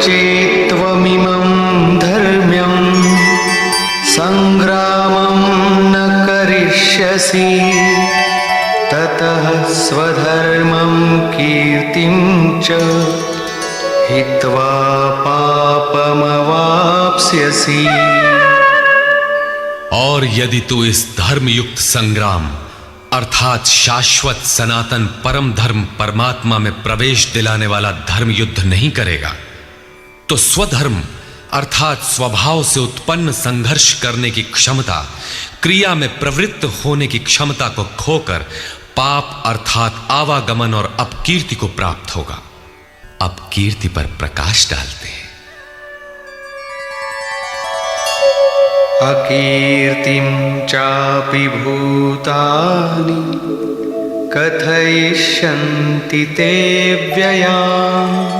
चेत्त्वमिमं धर्म्यं संग्रामं न करिष्यसि ततः स्वधर्मं कीर्तिं च हित्वा पापमवाप्स्यसि। और यदि तू इस धर्मयुक्त संग्राम अर्थात शाश्वत सनातन परम धर्म परमात्मा में प्रवेश दिलाने वाला धर्म युद्ध नहीं करेगा तो स्वधर्म अर्थात स्वभाव से उत्पन्न संघर्ष करने की क्षमता, क्रिया में प्रवृत्त होने की क्षमता को खोकर पाप अर्थात आवागमन और अपकीर्ति को प्राप्त होगा। अपकीर्ति पर प्रकाश डालते हैं। अकीर्तिं चापि भूतानि कथयिष्यन्ति ते व्ययाम्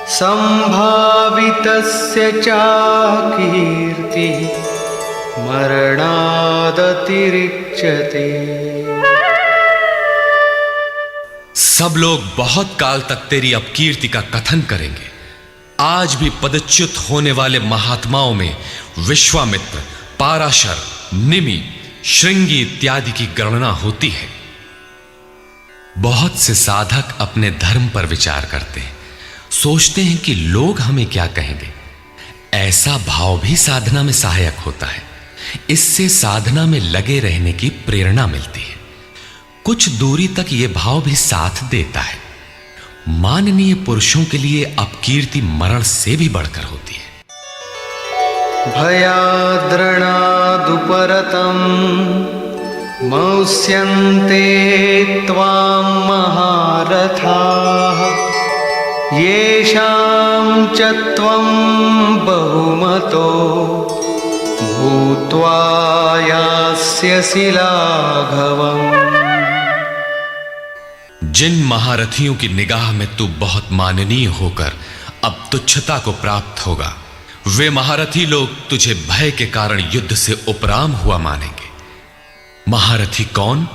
संभावितस्य चाकीर्तिः मरणादतिरिच्यते। सब लोग बहुत काल तक तेरी अपकीर्ति का कथन करेंगे। आज भी पदच्युत होने वाले महात्माओं में विश्वामित्र, पाराशर, निमि, श्रृंगी इत्यादि की गणना होती है। बहुत से साधक अपने धर्म पर विचार करते हैं, सोचते हैं कि लोग हमें क्या कहेंगे। ऐसा भाव भी साधना में सहायक होता है। इससे साधना में लगे रहने की प्रेरणा मिलती है। कुछ दूरी तक यह भाव भी साथ देता है। माननीय पुरुषों के लिए अपकीर्ति मरण से भी बढ़कर होती है। भयाद्रणादुपरतं मौस्यन्ते त्वां महारथाः येषां च त्वं बहुमतो भूत्वा यास्यसि लाघवम्। जिन महारथियों की निगाह में तू बहुत माननीय होकर अब तुच्छता को प्राप्त होगा, वे महारथी लोग तुझे भय के कारण युद्ध से उपराम हुआ मानेंगे। महारथी कौन?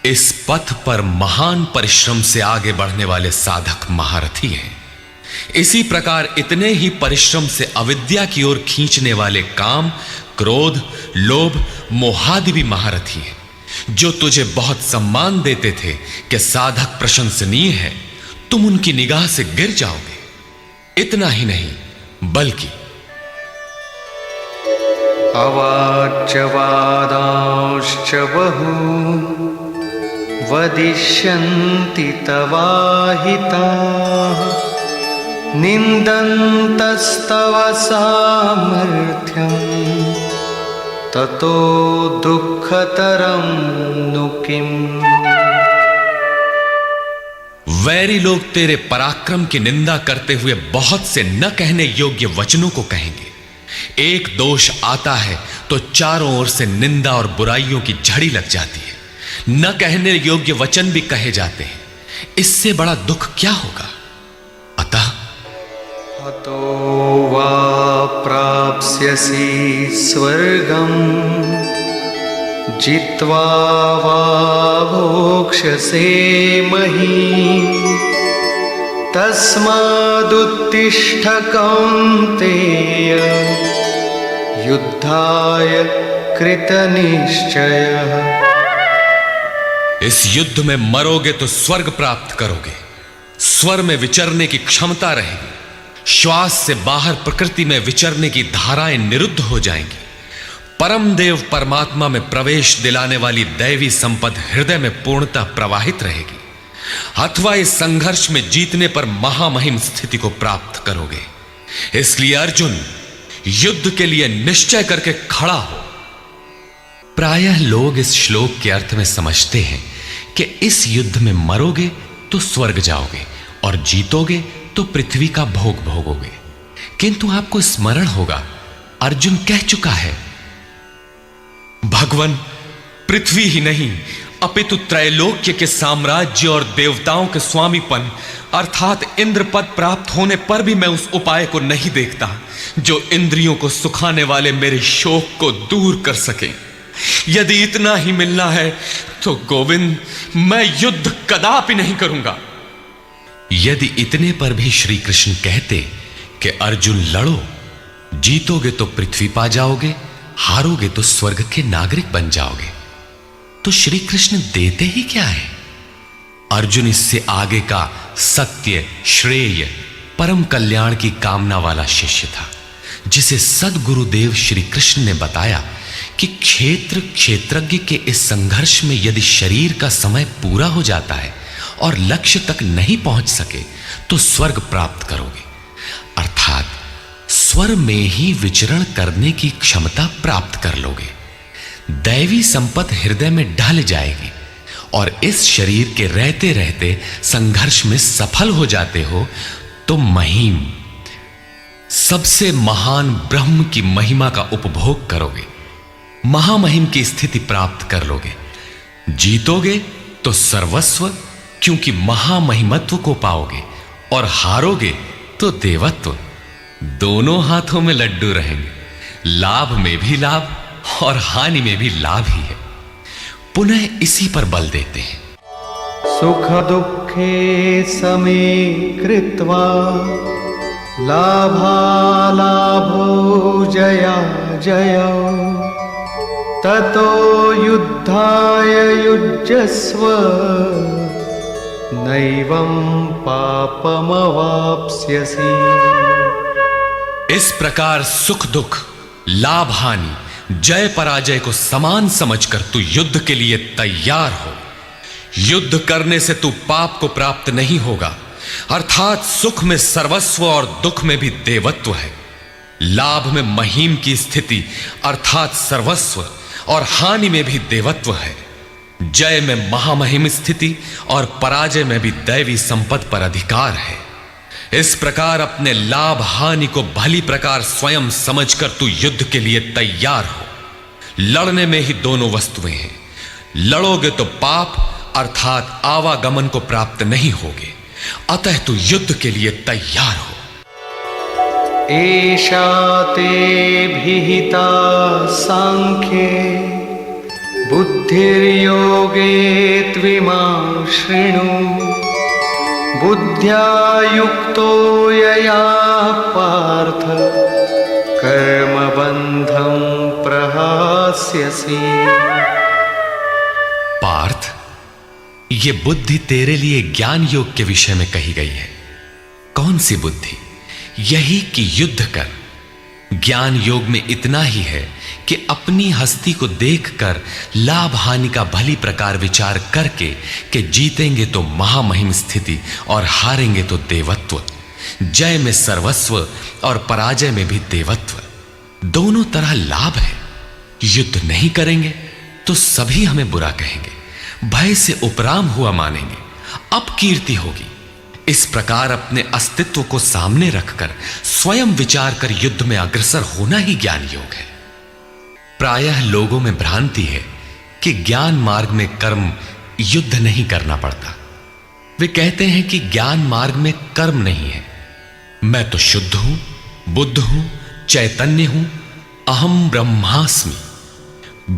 इस पथ पर महान परिश्रम से आगे बढ़ने वाले साधक महारथी हैं। इसी प्रकार इतने ही परिश्रम से अविद्या की ओर खींचने वाले काम, क्रोध, लोभ, मोहादि भी महारथी हैं, जो तुझे बहुत सम्मान देते थे कि साधक प्रशंसनीय है, तुम उनकी निगाह से गिर जाओगे। इतना ही नहीं बल्कि अवाच्यवादांश्च बहून् वदिष्यन्ति तवाहिताः निन्दन्तस्तव सामर्थ्यम् ततो दुःखतरं नु किम्। वैरी लोग तेरे पराक्रम की निंदा करते हुए बहुत से न कहने योग्य वचनों को कहेंगे। एक दोष आता है तो चारों ओर से निंदा और बुराइयों की झड़ी लग जाती है। न कहने योग्य वचन भी कहे जाते हैं। इससे बड़ा दुख क्या होगा? अतः हतो वा प्राप्स्यसि स्वर्गम् जित्वा वा भोक्ष्यसे महीम् तस्मादुत्तिष्ठ कौन्तेय युद्धाय कृतनिश्चयः। इस युद्ध में मरोगे तो स्वर्ग प्राप्त करोगे। स्वर में विचरने की क्षमता रहेगी। श्वास से बाहर प्रकृति में विचरने की धाराएं निरुद्ध हो जाएंगी। परम देव परमात्मा में प्रवेश दिलाने वाली दैवी संपद हृदय में पूर्णतः प्रवाहित रहेगी। अथवा इस संघर्ष में जीतने पर महामहिम स्थिति को प्राप्त करोगे। इसलिए अर्जुन, युद्ध के लिए निश्चय करके खड़ा हो। प्रायः लोग इस श्लोक के अर्थ में समझते हैं कि इस युद्ध में मरोगे तो स्वर्ग जाओगे और जीतोगे तो पृथ्वी का भोग भोगोगे। किंतु आपको स्मरण होगा, अर्जुन कह चुका है, भगवान पृथ्वी ही नहीं अपितु त्रैलोक्य के साम्राज्य और देवताओं के स्वामीपन अर्थात इंद्र पद प्राप्त होने पर भी मैं उस उपाय को नहीं देखता जो इंद्रियों को सुखाने वाले मेरे शोक को दूर कर सके। यदि इतना ही मिलना है तो गोविंद, मैं युद्ध कदापि नहीं करूंगा। यदि इतने पर भी श्री कृष्ण कहते कि अर्जुन लड़ो, जीतोगे तो पृथ्वी पा जाओगे, हारोगे तो स्वर्ग के नागरिक बन जाओगे, तो श्री कृष्ण देते ही क्या है? अर्जुन इससे आगे का सत्य, श्रेय, परम कल्याण की कामना वाला शिष्य था, जिसे सद्गुरुदेव श्री कृष्ण ने बताया कि क्षेत्रज्ञ के इस संघर्ष में यदि शरीर का समय पूरा हो जाता है और लक्ष्य तक नहीं पहुंच सके तो स्वर्ग प्राप्त करोगे, अर्थात स्वर में ही विचरण करने की क्षमता प्राप्त कर लोगे। दैवी संपत्ति हृदय में ढल जाएगी और इस शरीर के रहते रहते संघर्ष में सफल हो जाते हो तो महिम, सबसे महान ब्रह्म की महिमा का उपभोग करोगे, महामहिम की स्थिति प्राप्त कर लोगे। जीतोगे तो सर्वस्व, क्योंकि महामहिमत्व को पाओगे, और हारोगे तो देवत्व। दोनों हाथों में लड्डू रहेंगे, लाभ में भी लाभ और हानि में भी लाभ ही है। पुनः इसी पर बल देते हैं। सुख दुखे समे कृत्वा लाभालाभो जया जया ततो युद्धाय युज्यस्व नैवं पापमवाप्स्यसि। इस प्रकार सुख दुख, लाभ हानि, जय पराजय को समान समझकर तू युद्ध के लिए तैयार हो। युद्ध करने से तू पाप को प्राप्त नहीं होगा, अर्थात सुख में सर्वस्व और दुख में भी देवत्व है। लाभ में महिम की स्थिति अर्थात सर्वस्व और हानि में भी देवत्व है। जय में महामहिम स्थिति और पराजय में भी दैवी संपत्ति पर अधिकार है। इस प्रकार अपने लाभ हानि को भली प्रकार स्वयं समझकर तू युद्ध के लिए तैयार हो। लड़ने में ही दोनों वस्तुएं हैं। लड़ोगे तो पाप अर्थात आवागमन को प्राप्त नहीं होगे, अतः तू युद्ध के लिए तैयार हो। एषा ते भिहिता सांख्ये बुद्धिर्योगे त्विमां शृणु बुद्ध्या युक्तो यया पार्थ कर्मबन्धं प्रहास्यसि। पार्थ, ये बुद्धि तेरे लिए ज्ञान योग के विषय में कही गई है। कौन सी बुद्धि? यही कि युद्ध कर। ज्ञान योग में इतना ही है कि अपनी हस्ती को देखकर लाभ हानि का भली प्रकार विचार करके कि जीतेंगे तो महामहिम स्थिति और हारेंगे तो देवत्व। जय में सर्वस्व और पराजय में भी देवत्व। दोनों तरह लाभ है। युद्ध नहीं करेंगे तो सभी हमें बुरा कहेंगे, भय से उपराम हुआ मानेंगे, अपकीर्ति होगी। इस प्रकार अपने अस्तित्व को सामने रखकर स्वयं विचार कर युद्ध में अग्रसर होना ही ज्ञान योग है। प्रायः लोगों में भ्रांति है कि ज्ञान मार्ग में कर्म युद्ध नहीं करना पड़ता। वे कहते हैं कि ज्ञान मार्ग में कर्म नहीं है। मैं तो शुद्ध हूं, बुद्ध हूं, चैतन्य हूं, अहम ब्रह्मास्मि।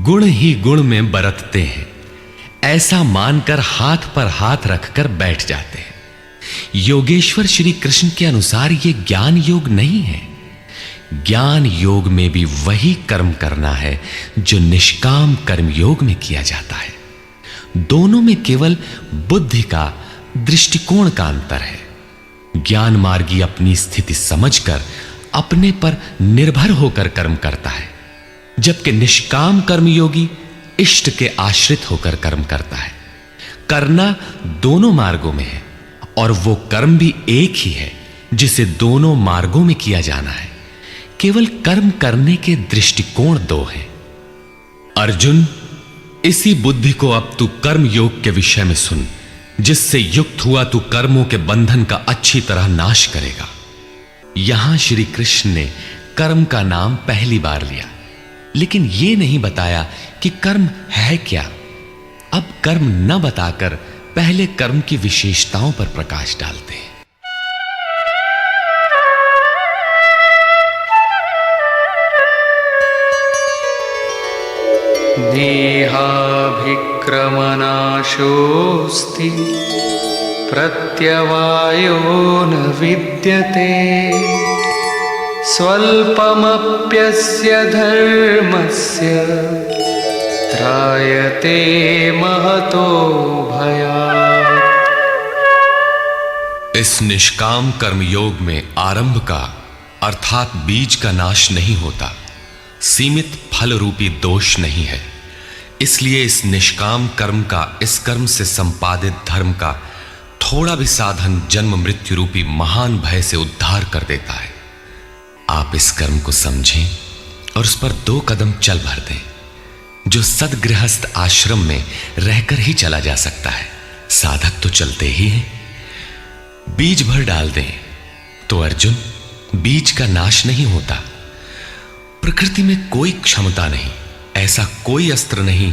गुण ही गुण में बरतते हैं, ऐसा मानकर हाथ पर हाथ रखकर बैठ जाते हैं। योगेश्वर श्री कृष्ण के अनुसार यह ज्ञान योग नहीं है। ज्ञान योग में भी वही कर्म करना है जो निष्काम कर्म योग में किया जाता है। दोनों में केवल बुद्धि का, दृष्टिकोण का अंतर है। ज्ञान मार्गी अपनी स्थिति समझकर अपने पर निर्भर होकर कर्म करता है, जबकि निष्काम कर्मयोगी इष्ट के आश्रित होकर कर्म करता है। करना दोनों मार्गों में है और वो कर्म भी एक ही है जिसे दोनों मार्गों में किया जाना है। केवल कर्म करने के दृष्टिकोण दो हैं। अर्जुन, इसी बुद्धि को अब तू कर्म योग के विषय में सुन, जिससे युक्त हुआ तू कर्मों के बंधन का अच्छी तरह नाश करेगा। यहां श्री कृष्ण ने कर्म का नाम पहली बार लिया, लेकिन यह नहीं बताया कि कर्म है क्या। अब कर्म न बताकर पहले कर्म की विशेषताओं पर प्रकाश डालते हैं। नेहाभिक्रमनाशोऽस्ति प्रत्यवायो न विद्यते स्वल्पमप्यस्य धर्मस्य त्रायते महतो भयात्। इस निष्काम कर्म योग में आरंभ का अर्थात बीज का नाश नहीं होता, सीमित फल रूपी दोष नहीं है। इसलिए इस निष्काम कर्म का, इस कर्म से संपादित धर्म का थोड़ा भी साधन जन्म मृत्यु रूपी महान भय से उद्धार कर देता है। आप इस कर्म को समझें और उस पर 2 कदम चल भर दें, जो सदगृहस्थ आश्रम में रहकर ही चला जा सकता है। साधक तो चलते ही हैं। बीज भर डाल दें तो अर्जुन बीज का नाश नहीं होता। प्रकृति में कोई क्षमता नहीं, ऐसा कोई अस्त्र नहीं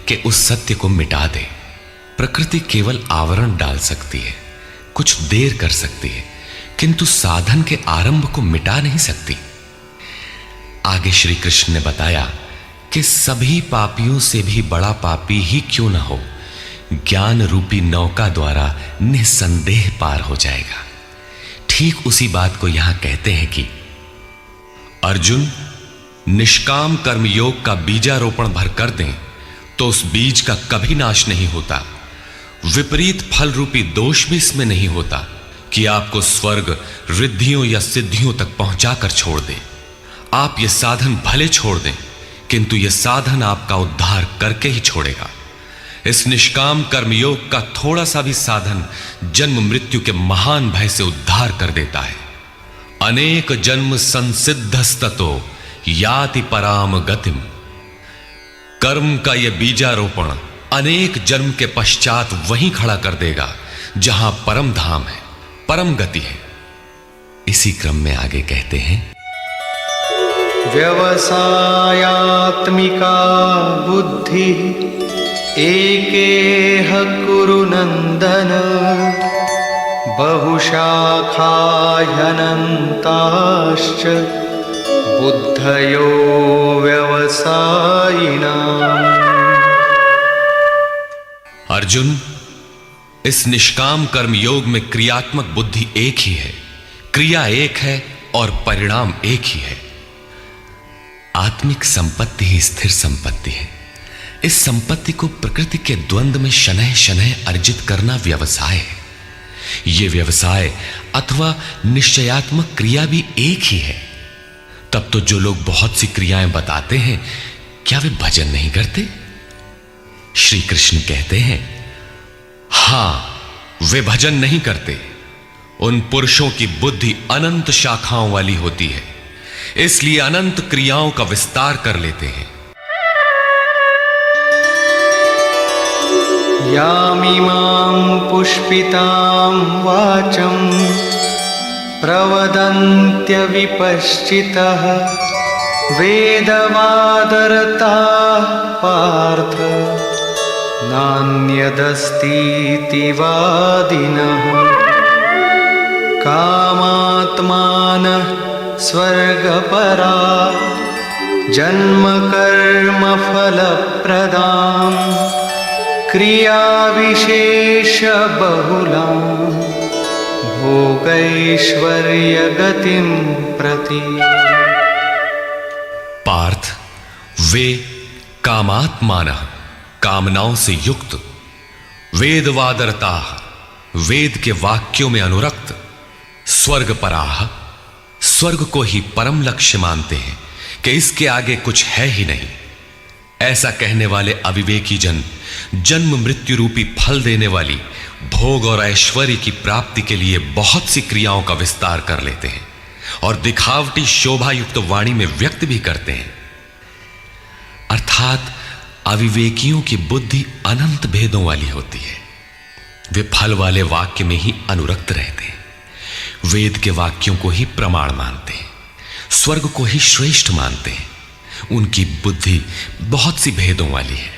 कि उस सत्य को मिटा दे। प्रकृति केवल आवरण डाल सकती है, कुछ देर कर सकती है, किंतु साधन के आरंभ को मिटा नहीं सकती। आगे श्री कृष्ण ने बताया कि सभी पापियों से भी बड़ा पापी ही क्यों न हो, ज्ञान रूपी नौका द्वारा निसंदेह पार हो जाएगा। ठीक उसी बात को यहां कहते हैं कि अर्जुन, निष्काम कर्म योग का बीजारोपण भर कर दें तो उस बीज का कभी नाश नहीं होता। विपरीत फल रूपी दोष भी इसमें नहीं होता कि आपको स्वर्ग, रिद्धियों या सिद्धियों तक पहुंचाकर छोड़ दे। आप ये साधन भले छोड़ दें, किंतु यह साधन आपका उद्धार करके ही छोड़ेगा। इस निष्काम कर्मयोग का थोड़ा सा भी साधन जन्म मृत्यु के महान भय से उद्धार कर देता है। अनेक जन्म संसिद्धस्ततो याति पराम गतिम। कर्म का यह बीजारोपण अनेक जन्म के पश्चात वहीं खड़ा कर देगा जहां परम धाम है, परम गति है। इसी क्रम में आगे कहते हैं, व्यवसायात्मिका बुद्धि एकेह कुरु नंदन बहुशाखा ह्यनन्ताश्च बुद्धयो व्यवसायिनाम्। अर्जुन, इस निष्काम कर्म योग में क्रियात्मक बुद्धि एक ही है, क्रिया एक है और परिणाम एक ही है। आत्मिक संपत्ति ही स्थिर संपत्ति है। इस संपत्ति को प्रकृति के द्वंद्व में शनैः शनैः अर्जित करना व्यवसाय है। यह व्यवसाय अथवा निश्चयात्मक क्रिया भी एक ही है। तब तो जो लोग बहुत सी क्रियाएं बताते हैं, क्या वे भजन नहीं करते? श्री कृष्ण कहते हैं, हां, वे भजन नहीं करते। उन पुरुषों की बुद्धि अनंत शाखाओं वाली होती है, इसलिए अनंत क्रियाओं का विस्तार कर लेते हैं। यामिमां पुष्पितां वाचं प्रवदन्त्यविपश्चितः वेदवादरताः पार्थ नान्यदस्तीति वादिनः। कामात्मानः स्वर्गपरा जन्मकर्मफलप्रदां क्रियाविशेषबहुलां भोगैश्वर्यगतिं प्रति। पार्थ, वे कामात्मानः, कामनाओं से युक्त, वेदवादरताः, वेद के वाक्यों में अनुरक्त, स्वर्गपराः, स्वर्ग को ही परम लक्ष्य मानते हैं कि इसके आगे कुछ है ही नहीं। ऐसा कहने वाले अविवेकी जन जन्म मृत्यु रूपी फल देने वाली भोग और ऐश्वर्य की प्राप्ति के लिए बहुत सी क्रियाओं का विस्तार कर लेते हैं और दिखावटी शोभा युक्त वाणी में व्यक्त भी करते हैं। अर्थात अविवेकियों की बुद्धि अनंत भेदों वाली होती है। वे फल वाले वाक्य में ही अनुरक्त रहते हैं, वेद के वाक्यों को ही प्रमाण मानते हैं, स्वर्ग को ही श्रेष्ठ मानते हैं। उनकी बुद्धि बहुत सी भेदों वाली है,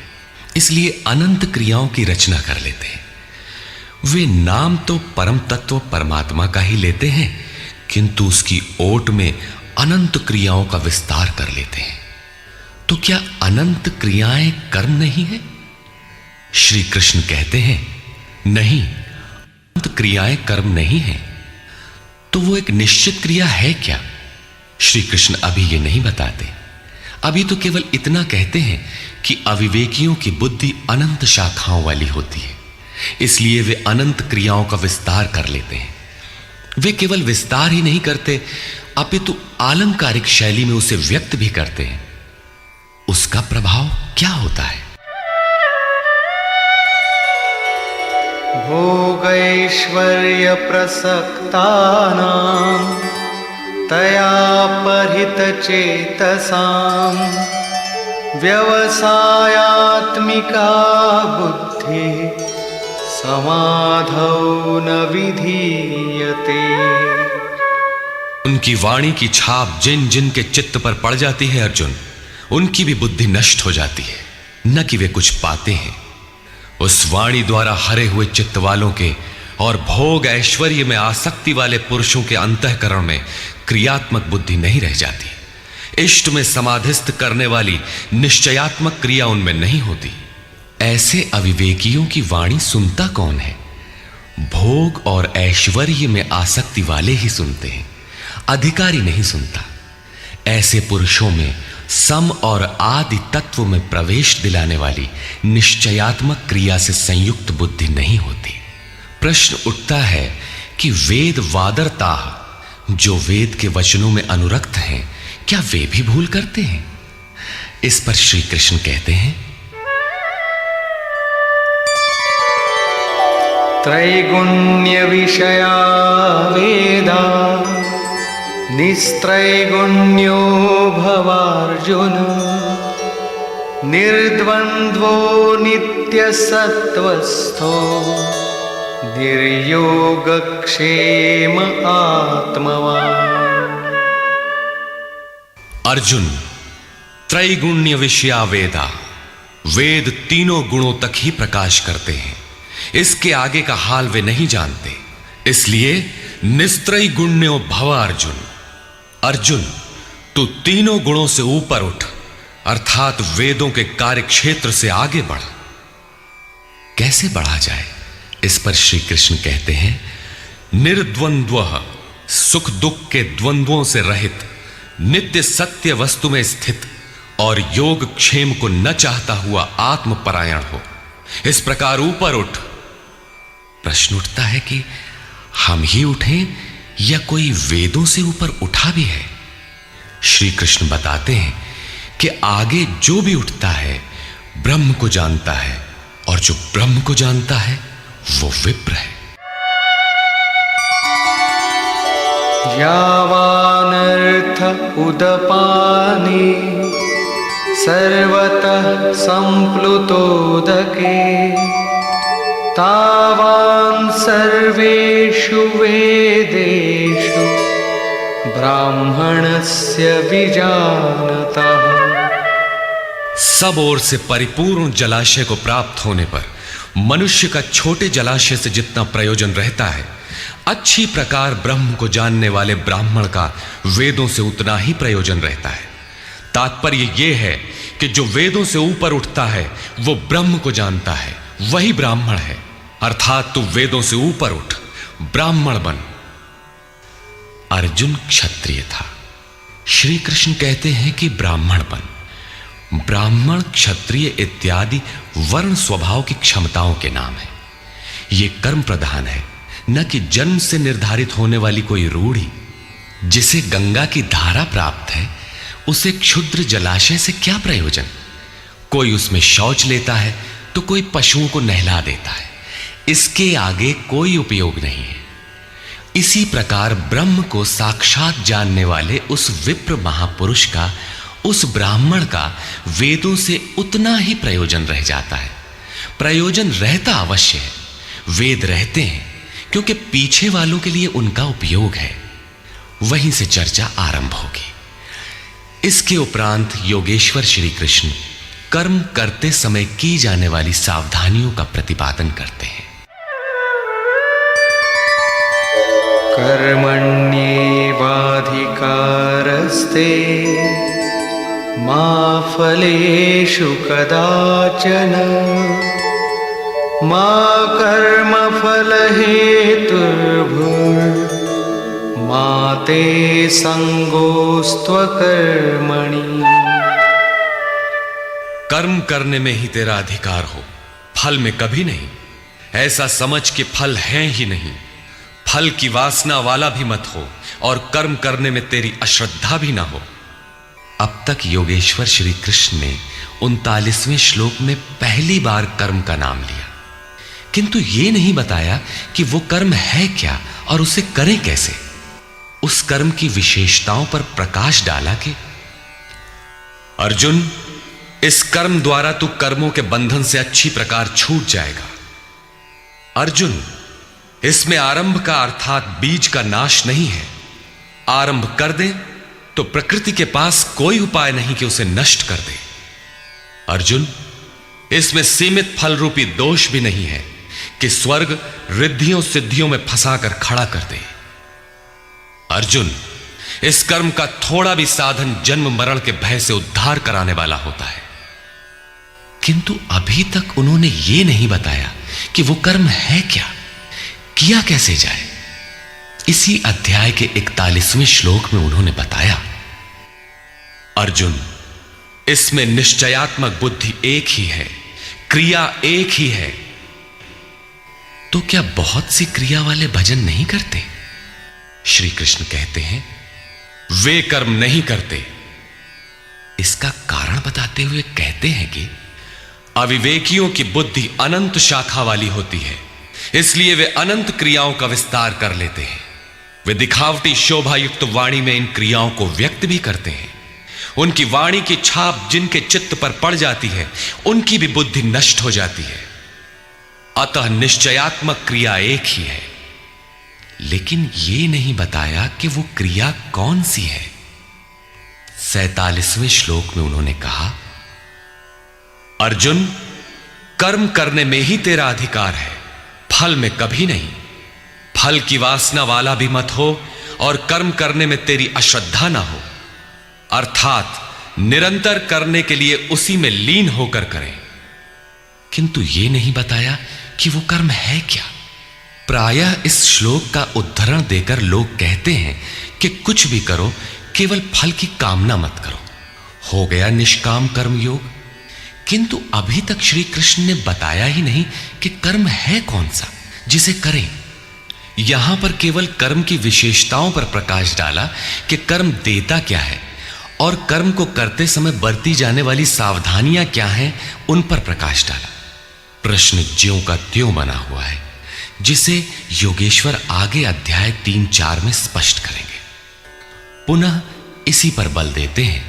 इसलिए अनंत क्रियाओं की रचना कर लेते हैं। वे नाम तो परम तत्व परमात्मा का ही लेते हैं, किंतु उसकी ओट में अनंत क्रियाओं का विस्तार कर लेते हैं। तो क्या अनंत क्रियाएं कर्म नहीं है? श्री कृष्ण कहते हैं, नहीं, अनंत क्रियाएं कर्म नहीं है, तो वो एक निश्चित क्रिया है क्या? श्री कृष्ण अभी ये नहीं बताते। अभी तो केवल इतना कहते हैं कि अविवेकियों की बुद्धि अनंत शाखाओं वाली होती है, इसलिए वे अनंत क्रियाओं का विस्तार कर लेते हैं। वे केवल विस्तार ही नहीं करते, अपितु आलंकारिक शैली में उसे व्यक्त भी करते हैं। उसका प्रभाव क्या होता है? भोगैश्वर्य प्रसक्तानां तया परित चेतसां व्यवसायात्मिका बुद्धि समाधौ न विधीयते। उनकी वाणी की छाप जिन जिन के चित्त पर पड़ जाती है अर्जुन, उनकी भी बुद्धि नष्ट हो जाती है, न कि वे कुछ पाते हैं। उस वाणी द्वारा हरे हुए चित्त वालों के और भोग ऐश्वर्य में आसक्ति वाले पुरुषों के अंतःकरण में क्रियात्मक बुद्धि नहीं रह जाती। इष्ट में समाधिस्थ करने वाली निश्चयात्मक क्रिया उनमें नहीं होती। ऐसे अविवेकियों की वाणी सुनता कौन है? भोग और ऐश्वर्य में आसक्ति वाले ही सुनते हैं, अधिकारी नहीं सुनता। ऐसे पुरुषों में सम और आदि तत्व में प्रवेश दिलाने वाली निश्चयात्मक क्रिया से संयुक्त बुद्धि नहीं होती। प्रश्न उठता है कि वेद वादरता, जो वेद के वचनों में अनुरक्त हैं, क्या वे भी भूल करते हैं? इस पर श्री कृष्ण कहते हैं, त्रैगुण्य विषया वेदा निस्त्रैगुण्यो भवार्जुन निर्द्वन्द्वो नित्यसत्त्वस्थो निर्योगक्षेम आत्मवान्। अर्जुन, त्रैगुण्य विषया वेदा, वेद तीनों गुणों तक ही प्रकाश करते हैं, इसके आगे का हाल वे नहीं जानते। इसलिए निस्त्रय गुण्यो भव अर्जुन, अर्जुन तू तीनों गुणों से ऊपर उठ, अर्थात वेदों के कार्य क्षेत्र से आगे बढ़। कैसे बढ़ा जाए? इस पर श्री कृष्ण कहते हैं, निर्द्वंद्वः, सुख दुख के द्वंद्वों से रहित, नित्य सत्य वस्तु में स्थित और योग क्षेम को न चाहता हुआ आत्मपरायण हो। इस प्रकार ऊपर उठ। प्रश्न उठता है कि हम ही उठें या कोई वेदों से ऊपर उठा भी है? श्री कृष्ण बताते हैं कि आगे जो भी उठता है ब्रह्म को जानता है, और जो ब्रह्म को जानता है वो विप्र है। यावानर्थ उदपाने सर्वतः संप्लुतोदके तावान् सर्वेषु वेदेषु ब्राह्मणस्य विजानतः। सब ओर से परिपूर्ण जलाशय को प्राप्त होने पर मनुष्य का छोटे जलाशय से जितना प्रयोजन रहता है, अच्छी प्रकार ब्रह्म को जानने वाले ब्राह्मण का वेदों से उतना ही प्रयोजन रहता है। तात्पर्य यह है कि जो वेदों से ऊपर उठता है वो ब्रह्म को जानता है, वही ब्राह्मण है। अर्थात तू वेदों से ऊपर उठ, ब्राह्मण बन। अर्जुन क्षत्रिय था, श्री कृष्ण कहते हैं कि ब्राह्मण बन। ब्राह्मण, क्षत्रिय इत्यादि वर्ण स्वभाव की क्षमताओं के नाम है। यह कर्म प्रधान है, न कि जन्म से निर्धारित होने वाली कोई रूढ़ी। जिसे गंगा की धारा प्राप्त है, उसे क्षुद्र जलाशय से क्या प्रयोजन? कोई उसमें शौच लेता है तो कोई पशुओं को नहला देता है, इसके आगे कोई उपयोग नहीं है। इसी प्रकार ब्रह्म को साक्षात जानने वाले उस विप्र महापुरुष का, उस ब्राह्मण का वेदों से उतना ही प्रयोजन रह जाता है। प्रयोजन रहता अवश्य है, वेद रहते हैं क्योंकि पीछे वालों के लिए उनका उपयोग है। वहीं से चर्चा आरंभ होगी। इसके उपरांत योगेश्वर श्री कृष्ण कर्म करते समय की जाने वाली सावधानियों का प्रतिपादन करते हैं। कर्मण्येवाधिकारस्ते मा फलेषु कदाचन मा कर्मफलहेतुर्भूः माते संगोस्त्वकर्मणि। कर्म करने में ही तेरा अधिकार हो, फल में कभी नहीं। ऐसा समझ के फल है ही नहीं। फल की वासना वाला भी मत हो और कर्म करने में तेरी अश्रद्धा भी ना हो। अब तक योगेश्वर श्री कृष्ण ने 39वें श्लोक में पहली बार कर्म का नाम लिया, किंतु यह नहीं बताया कि वो कर्म है क्या और उसे करें कैसे। उस कर्म की विशेषताओं पर प्रकाश डाला कि अर्जुन, इस कर्म द्वारा तू कर्मों के बंधन से अच्छी प्रकार छूट जाएगा। अर्जुन, इसमें आरंभ का अर्थात बीज का नाश नहीं है। आरंभ कर दे तो प्रकृति के पास कोई उपाय नहीं कि उसे नष्ट कर दे। अर्जुन, इसमें सीमित फल रूपी दोष भी नहीं है कि स्वर्ग रिद्धियों सिद्धियों में फंसाकर खड़ा कर दे। अर्जुन, इस कर्म का थोड़ा भी साधन जन्म मरण के भय से उद्धार कराने वाला होता है। किंतु अभी तक उन्होंने यह नहीं बताया कि वो कर्म है क्या, किया कैसे जाए। इसी अध्याय के 41वें श्लोक में उन्होंने बताया, अर्जुन, इसमें निश्चयात्मक बुद्धि एक ही है, क्रिया एक ही है। तो क्या बहुत सी क्रिया वाले भजन नहीं करते? श्री कृष्ण कहते हैं, वे कर्म नहीं करते। इसका कारण बताते हुए कहते हैं कि अविवेकियों की बुद्धि अनंत शाखा वाली होती है, इसलिए वे अनंत क्रियाओं का विस्तार कर लेते हैं। वे दिखावटी शोभा युक्त वाणी में इन क्रियाओं को व्यक्त भी करते हैं। उनकी वाणी की छाप जिनके चित्त पर पड़ जाती है, उनकी भी बुद्धि नष्ट हो जाती है। अतः निश्चयात्मक क्रिया एक ही है, लेकिन यह नहीं बताया कि वो क्रिया कौन सी है। 47वें श्लोक में उन्होंने कहा, अर्जुन, कर्म करने में ही तेरा अधिकार है, फल में कभी नहीं। फल की वासना वाला भी मत हो और कर्म करने में तेरी अश्रद्धा ना हो, अर्थात निरंतर करने के लिए उसी में लीन होकर करें। किंतु यह नहीं बताया कि वो कर्म है क्या। प्रायः इस श्लोक का उद्धरण देकर लोग कहते हैं कि कुछ भी करो, केवल फल की कामना मत करो, हो गया निष्काम कर्म योग। किंतु अभी तक श्री कृष्ण ने बताया ही नहीं कि कर्म है कौन सा जिसे करें। यहां पर केवल कर्म की विशेषताओं पर प्रकाश डाला कि कर्म देता क्या है और कर्म को करते समय बरती जाने वाली सावधानियां क्या हैं, उन पर प्रकाश डाला। प्रश्न ज्यों का त्यों बना हुआ है, जिसे योगेश्वर आगे अध्याय 3-4 में स्पष्ट करेंगे। पुनः इसी पर बल देते हैं,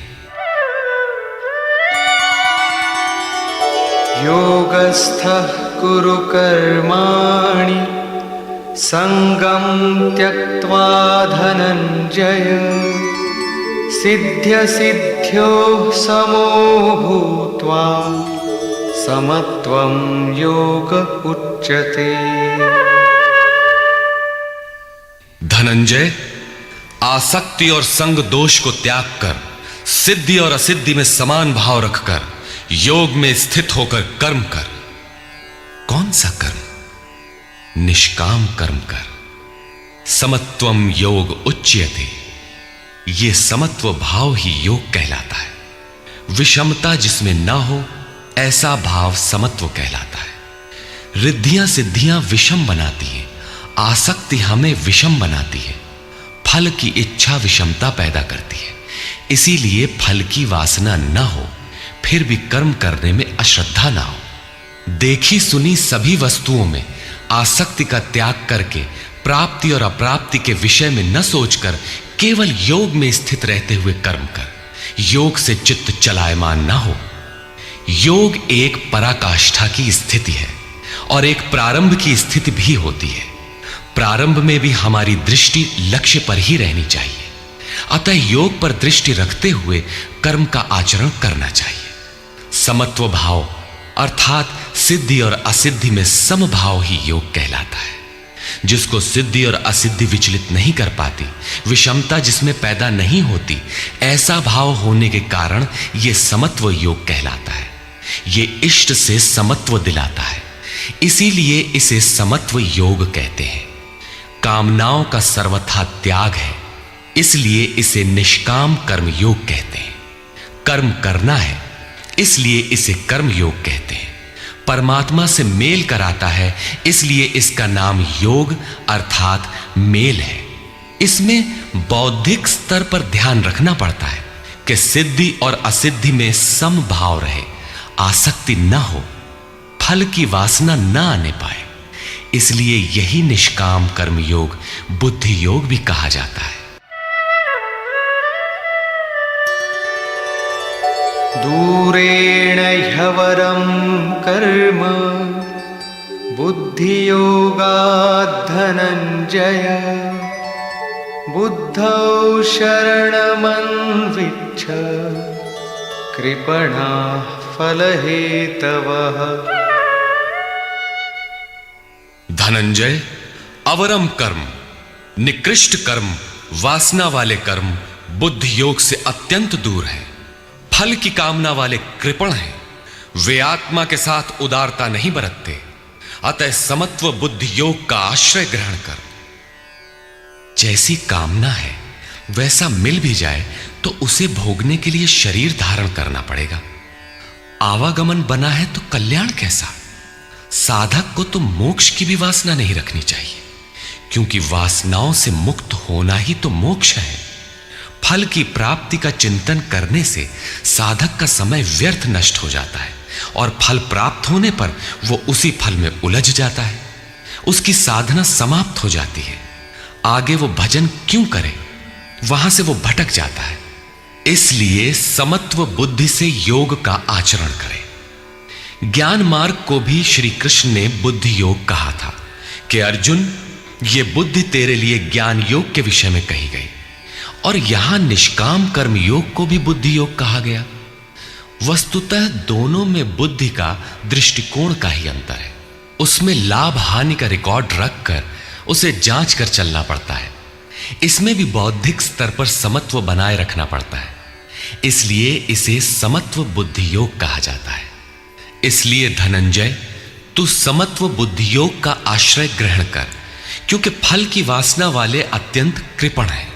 योगस्थः कुरु कर्माणि संगं त्यक्त्वा धनंजय सिद्ध्य सिद्ध्योः समो भूत्वा समत्वं योग उच्यते। धनंजय, आसक्ति और संग दोष को त्याग कर सिद्धि और असिद्धि में समान भाव रखकर योग में स्थित होकर कर्म कर। कौन सा कर्म? निष्काम कर्म कर। समत्वम योग उच्यते। यह समत्व भाव ही योग कहलाता है। विषमता जिसमें ना हो, ऐसा भाव समत्व कहलाता है। रिद्धियां सिद्धियां विषम बनाती हैं, आसक्ति हमें विषम बनाती है। फल की इच्छा विषमता पैदा करती है, इसीलिए फल की वासना न हो, फिर भी कर्म करने में अश्रद्धा ना हो। देखी सुनी सभी वस्तुओं में आसक्ति का त्याग करके प्राप्ति और अप्राप्ति के विषय में न सोचकर केवल योग में स्थित रहते हुए कर्म कर। योग से चित्त चलायमान ना हो। योग एक पराकाष्ठा की स्थिति है और एक प्रारंभ की स्थिति भी होती है। प्रारंभ में भी हमारी दृष्टि लक्ष्य पर ही रहनी चाहिए। अतः योग पर दृष्टि रखते हुए कर्म का आचरण करना चाहिए। समत्व भाव अर्थात सिद्धि और असिद्धि में समभाव ही योग कहलाता है। जिसको सिद्धि और असिद्धि विचलित नहीं कर पाती, विषमता जिसमें पैदा नहीं होती, ऐसा भाव होने के कारण यह समत्व योग कहलाता है। यह इष्ट से समत्व दिलाता है, इसीलिए इसे समत्व योग कहते हैं। कामनाओं का सर्वथा त्याग है, इसलिए इसे निष्काम कर्म योग कहते हैं। कर्म करना है, इसलिए इसे कर्म योग कहते हैं। परमात्मा से मेल कराता है, इसलिए इसका नाम योग अर्थात मेल है। इसमें बौद्धिक स्तर पर ध्यान रखना पड़ता है कि सिद्धि और असिद्धि में समभाव रहे, आसक्ति न हो, फल की वासना न आने पाए। इसलिए यही निष्काम कर्म योग बुद्धि योग भी कहा जाता है। दूरेण ह्यवरं कर्म बुद्धियोगात् धनञ्जय बुद्धौ शरणमन्विच्छ कृपणाः फलहेतवः। धनंजय, अवरम कर्म, निकृष्ट कर्म, वासना वाले कर्म बुद्धि योग से अत्यंत दूर है। फल की कामना वाले कृपण हैं, वे आत्मा के साथ उदारता नहीं बरतते। अतः समत्व बुद्धि योग का आश्रय ग्रहण कर। जैसी कामना है वैसा मिल भी जाए तो उसे भोगने के लिए शरीर धारण करना पड़ेगा। आवागमन बना है तो कल्याण कैसा? साधक को तो मोक्ष की भी वासना नहीं रखनी चाहिए, क्योंकि वासनाओं से मुक्त होना ही तो मोक्ष है। फल की प्राप्ति का चिंतन करने से साधक का समय व्यर्थ नष्ट हो जाता है और फल प्राप्त होने पर वो उसी फल में उलझ जाता है। उसकी साधना समाप्त हो जाती है। आगे वो भजन क्यों करे? वहां से वो भटक जाता है। इसलिए समत्व बुद्धि से योग का आचरण करें। ज्ञान मार्ग को भी श्री कृष्ण ने बुद्धि योग कहा था कि अर्जुन, ये बुद्धि तेरे लिए ज्ञान योग के विषय में कही गई, और यहां निष्काम कर्म योग को भी बुद्धि योग कहा गया। वस्तुतः दोनों में बुद्धि का दृष्टिकोण का ही अंतर है। उसमें लाभ हानि का रिकॉर्ड रखकर उसे जांच कर चलना पड़ता है। इसमें भी बौद्धिक स्तर पर समत्व बनाए रखना पड़ता है। इसलिए इसे समत्व बुद्धि योग कहा जाता है। इसलिए धनंजय, तू समत्व बुद्धि योग का आश्रय ग्रहण कर, क्योंकि फल की वासना वाले अत्यंत कृपण हैं।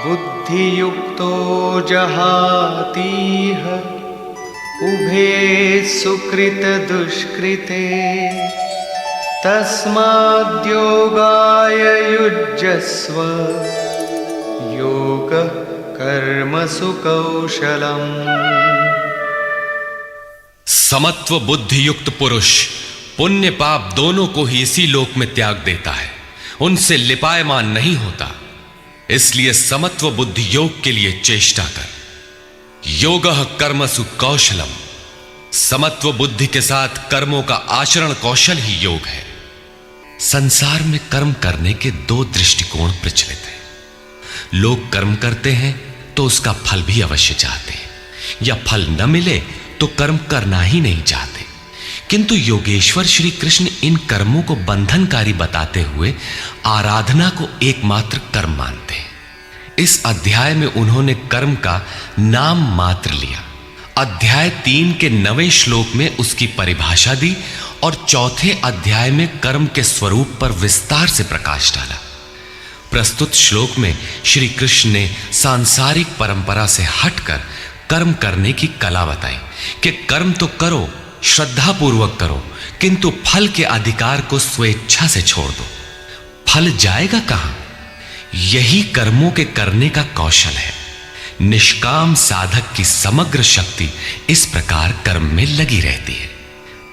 बुद्धियुक्तो जहातीह उभे सुकृत दुष्कृते तस्माद्योगाय युज्यस्व योग कर्मसु कौशलम्। समत्व बुद्धि युक्त पुरुष पुण्य पाप दोनों को ही इसी लोक में त्याग देता है, उनसे लिपायमान नहीं होता। इसलिए समत्व बुद्धि योग के लिए चेष्टा कर। योगः कर्मसु कौशलम। समत्व बुद्धि के साथ कर्मों का आचरण कौशल ही योग है। संसार में कर्म करने के दो दृष्टिकोण प्रचलित हैं। लोग कर्म करते हैं तो उसका फल भी अवश्य चाहते हैं, या फल न मिले तो कर्म करना ही नहीं चाहते। किंतु योगेश्वर श्री कृष्ण इन कर्मों को बंधनकारी बताते हुए आराधना को एकमात्र कर्म मानते हैं। इस अध्याय में उन्होंने कर्म का नाम मात्र लिया। अध्याय 3 के 9वें श्लोक में उसकी परिभाषा दी और चौथे अध्याय में कर्म के स्वरूप पर विस्तार से प्रकाश डाला। प्रस्तुत श्लोक में श्री कृष्ण ने सांसारिक परंपरा से हटकर कर्म करने की कला बताई कि कर्म तो करो, श्रद्धापूर्वक करो, किंतु फल के अधिकार को स्वेच्छा से छोड़ दो। फल जाएगा कहां? यही कर्मों के करने का कौशल है। निष्काम साधक की समग्र शक्ति इस प्रकार कर्म में लगी रहती है।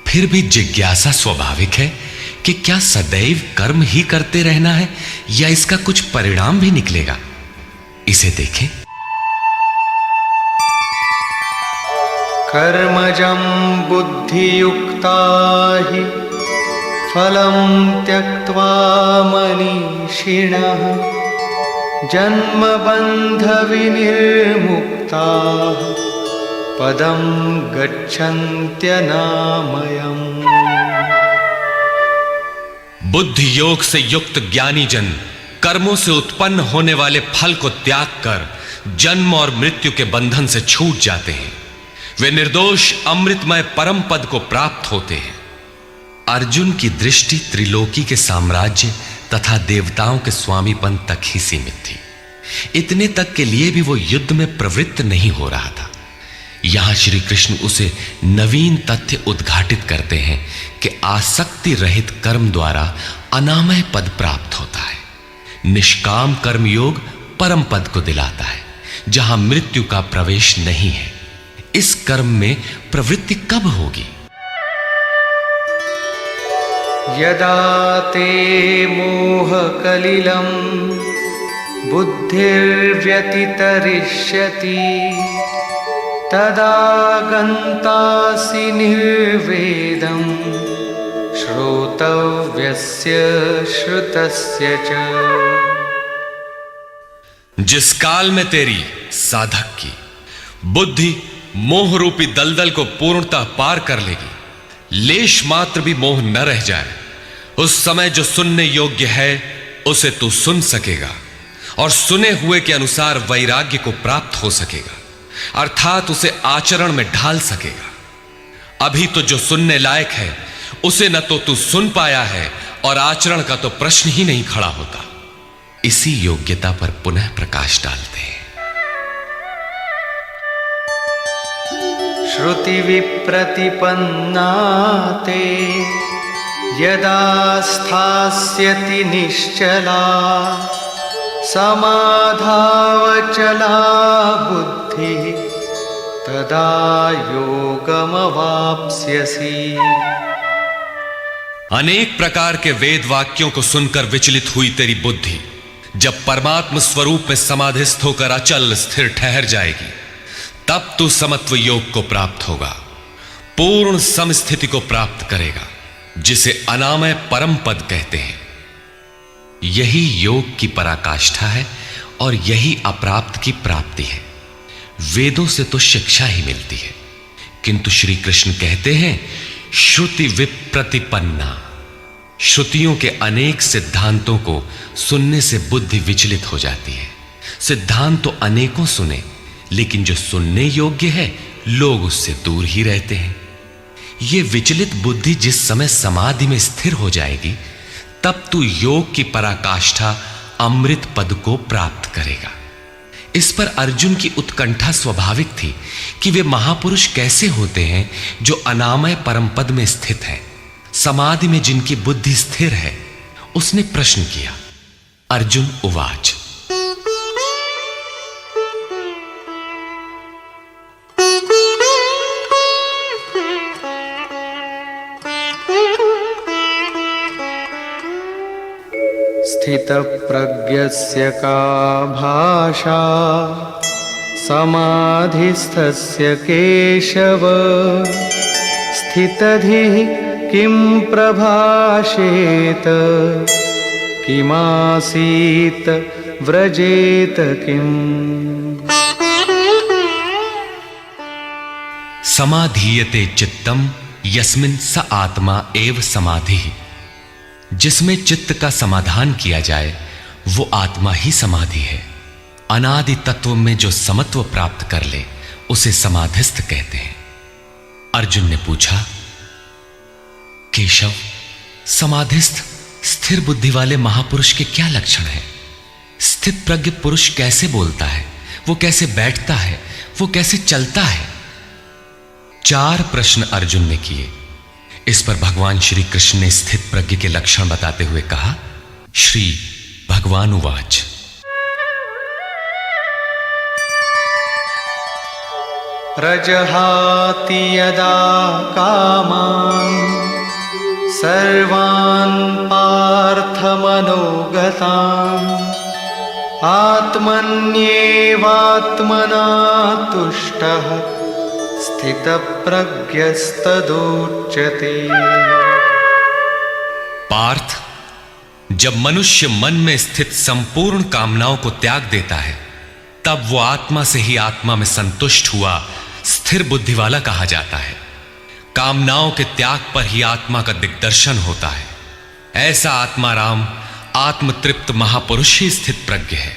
फिर भी जिज्ञासा स्वाभाविक है कि क्या सदैव कर्म ही करते रहना है या इसका कुछ परिणाम भी निकलेगा? इसे देखें। कर्मजं बुद्धियुक्ता हि फलं त्यक्त्वा मनीषिणः जन्मबन्धविनिर्मुक्ताः पदं गच्छन्त्यनामयम्। बुद्धि योग से युक्त ज्ञानी जन कर्मों से उत्पन्न होने वाले फल को त्याग कर जन्म और मृत्यु के बंधन से छूट जाते हैं। वे निर्दोष अमृतमय परम पद को प्राप्त होते हैं। अर्जुन की दृष्टि त्रिलोकी के साम्राज्य तथा देवताओं के स्वामीपन तक ही सीमित थी। इतने तक के लिए भी वो युद्ध में प्रवृत्त नहीं हो रहा था। यहां श्री कृष्ण उसे नवीन तथ्य उद्घाटित करते हैं कि आसक्ति रहित कर्म द्वारा अनामय पद प्राप्त होता है। निष्काम कर्म योग परम पद को दिलाता है, जहां मृत्यु का प्रवेश नहीं है। इस कर्म में प्रवृत्ति कब होगी? यदा ते मोह कलिलं बुद्धिर्व्यतितरिष्यति तदा गन्तासि निर्वेदं श्रोतव्यस्य श्रुतस्य च। जिस काल में तेरी साधक की बुद्धि मोह रूपी दलदल को पूर्णतः पार कर लेगी, लेश मात्र भी मोह न रह जाए, उस समय जो सुनने योग्य है उसे तू सुन सकेगा और सुने हुए के अनुसार वैराग्य को प्राप्त हो सकेगा, अर्थात उसे आचरण में ढाल सकेगा। अभी तो जो सुनने लायक है उसे न तो तू सुन पाया है और आचरण का तो प्रश्न ही नहीं खड़ा होता। इसी योग्यता पर पुनः प्रकाश डालते हैं। श्रुति विप्रतिपन्ना ते यदा स्थास्यति निश्चला समाधावचला बुद्धि तदा योगमवाप्स्यसि। अनेक प्रकार के वेद वाक्यों को सुनकर विचलित हुई तेरी बुद्धि जब परमात्म स्वरूप में समाधिस्थ होकर अचल स्थिर ठहर जाएगी, तब तू समत्व योग को प्राप्त होगा, पूर्ण समस्थिति को प्राप्त करेगा, जिसे अनामय परम पद कहते हैं। यही योग की पराकाष्ठा है और यही अप्राप्त की प्राप्ति है। वेदों से तो शिक्षा ही मिलती है, किंतु श्री कृष्ण कहते हैं श्रुति विप्रतिपन्ना। श्रुतियों के अनेक सिद्धांतों को सुनने से बुद्धि विचलित हो जाती है। सिद्धांत तो अनेकों सुने, लेकिन जो सुनने योग्य है लोग उससे दूर ही रहते हैं। यह विचलित बुद्धि जिस समय समाधि में स्थिर हो जाएगी, तब तू योग की पराकाष्ठा अमृत पद को प्राप्त करेगा। इस पर अर्जुन की उत्कंठा स्वाभाविक थी कि वे महापुरुष कैसे होते हैं जो अनामय परम पद में स्थित हैं, समाधि में जिनकी बुद्धि स्थिर है। उसने प्रश्न किया। अर्जुन उवाच। स्थितप्रज्ञस्य का भाषा समाधिस्थस्य केशव स्थितधिः किं प्रभाषेत किमासीत व्रजेत किम्। समाधीयते चित्तम यस्मिन् स आत्मा एव समाधिः। जिसमें चित्त का समाधान किया जाए वो आत्मा ही समाधि है। अनादि तत्व में जो समत्व प्राप्त कर ले उसे समाधिस्थ कहते हैं। अर्जुन ने पूछा, केशव, समाधिस्थ स्थिर बुद्धि वाले महापुरुष के क्या लक्षण हैं? स्थित प्रज्ञ पुरुष कैसे बोलता है, वो कैसे बैठता है, वो कैसे चलता है? 4 प्रश्न अर्जुन ने किए। इस पर भगवान श्री कृष्ण ने स्थित प्रज्ञ के लक्षण बताते हुए कहा। श्री भगवान उवाच। प्रजहाति यदा कामान् सर्वान् पार्थमनोगतान् आत्मन्येवात्मना तुष्टः स्थितप्रज्ञस्तदुच्यते। पार्थ, जब मनुष्य मन में स्थित संपूर्ण कामनाओं को त्याग देता है, तब वो आत्मा से ही आत्मा में संतुष्ट हुआ स्थिर बुद्धि वाला कहा जाता है। कामनाओं के त्याग पर ही आत्मा का दिग्दर्शन होता है। ऐसा आत्माराम आत्मतृप्त महापुरुष ही स्थित प्रज्ञ है।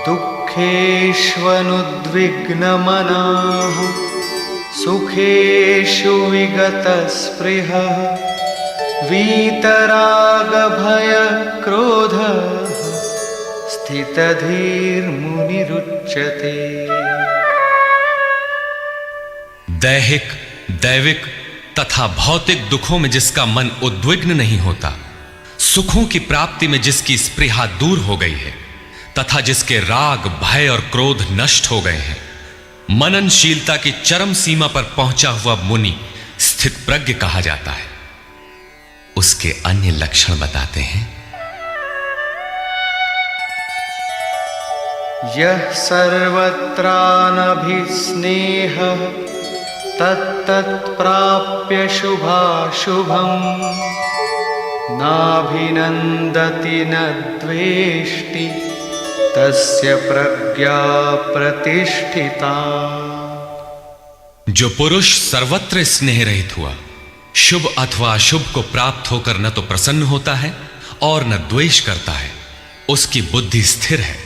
दुःखेष्वनुद्विग्नमनाः सुखेषु विगतस्पृहः वीतरागभयक्रोधः स्थितधीर्मुनिरुच्यते। दैहिक, दैविक तथा भौतिक दुखों में जिसका मन उद्विग्न नहीं होता, सुखों की प्राप्ति में जिसकी स्पृहा दूर हो गई है तथा जिसके राग, भय और क्रोध नष्ट हो गए हैं, मननशीलता की चरम सीमा पर पहुंचा हुआ मुनि स्थित प्रज्ञ कहा जाता है। उसके अन्य लक्षण बताते हैं। यः सर्वत्रानभिस्नेहः तत्तत्प्राप्य शुभाशुभम् नाभिनन्दति न द्वेष्टि तस्य प्रज्ञा प्रतिष्ठिता। जो पुरुष सर्वत्र स्नेह रहित हुआ, शुभ अथवा अशुभ को प्राप्त होकर न तो प्रसन्न होता है और न द्वेष करता है, उसकी बुद्धि स्थिर है।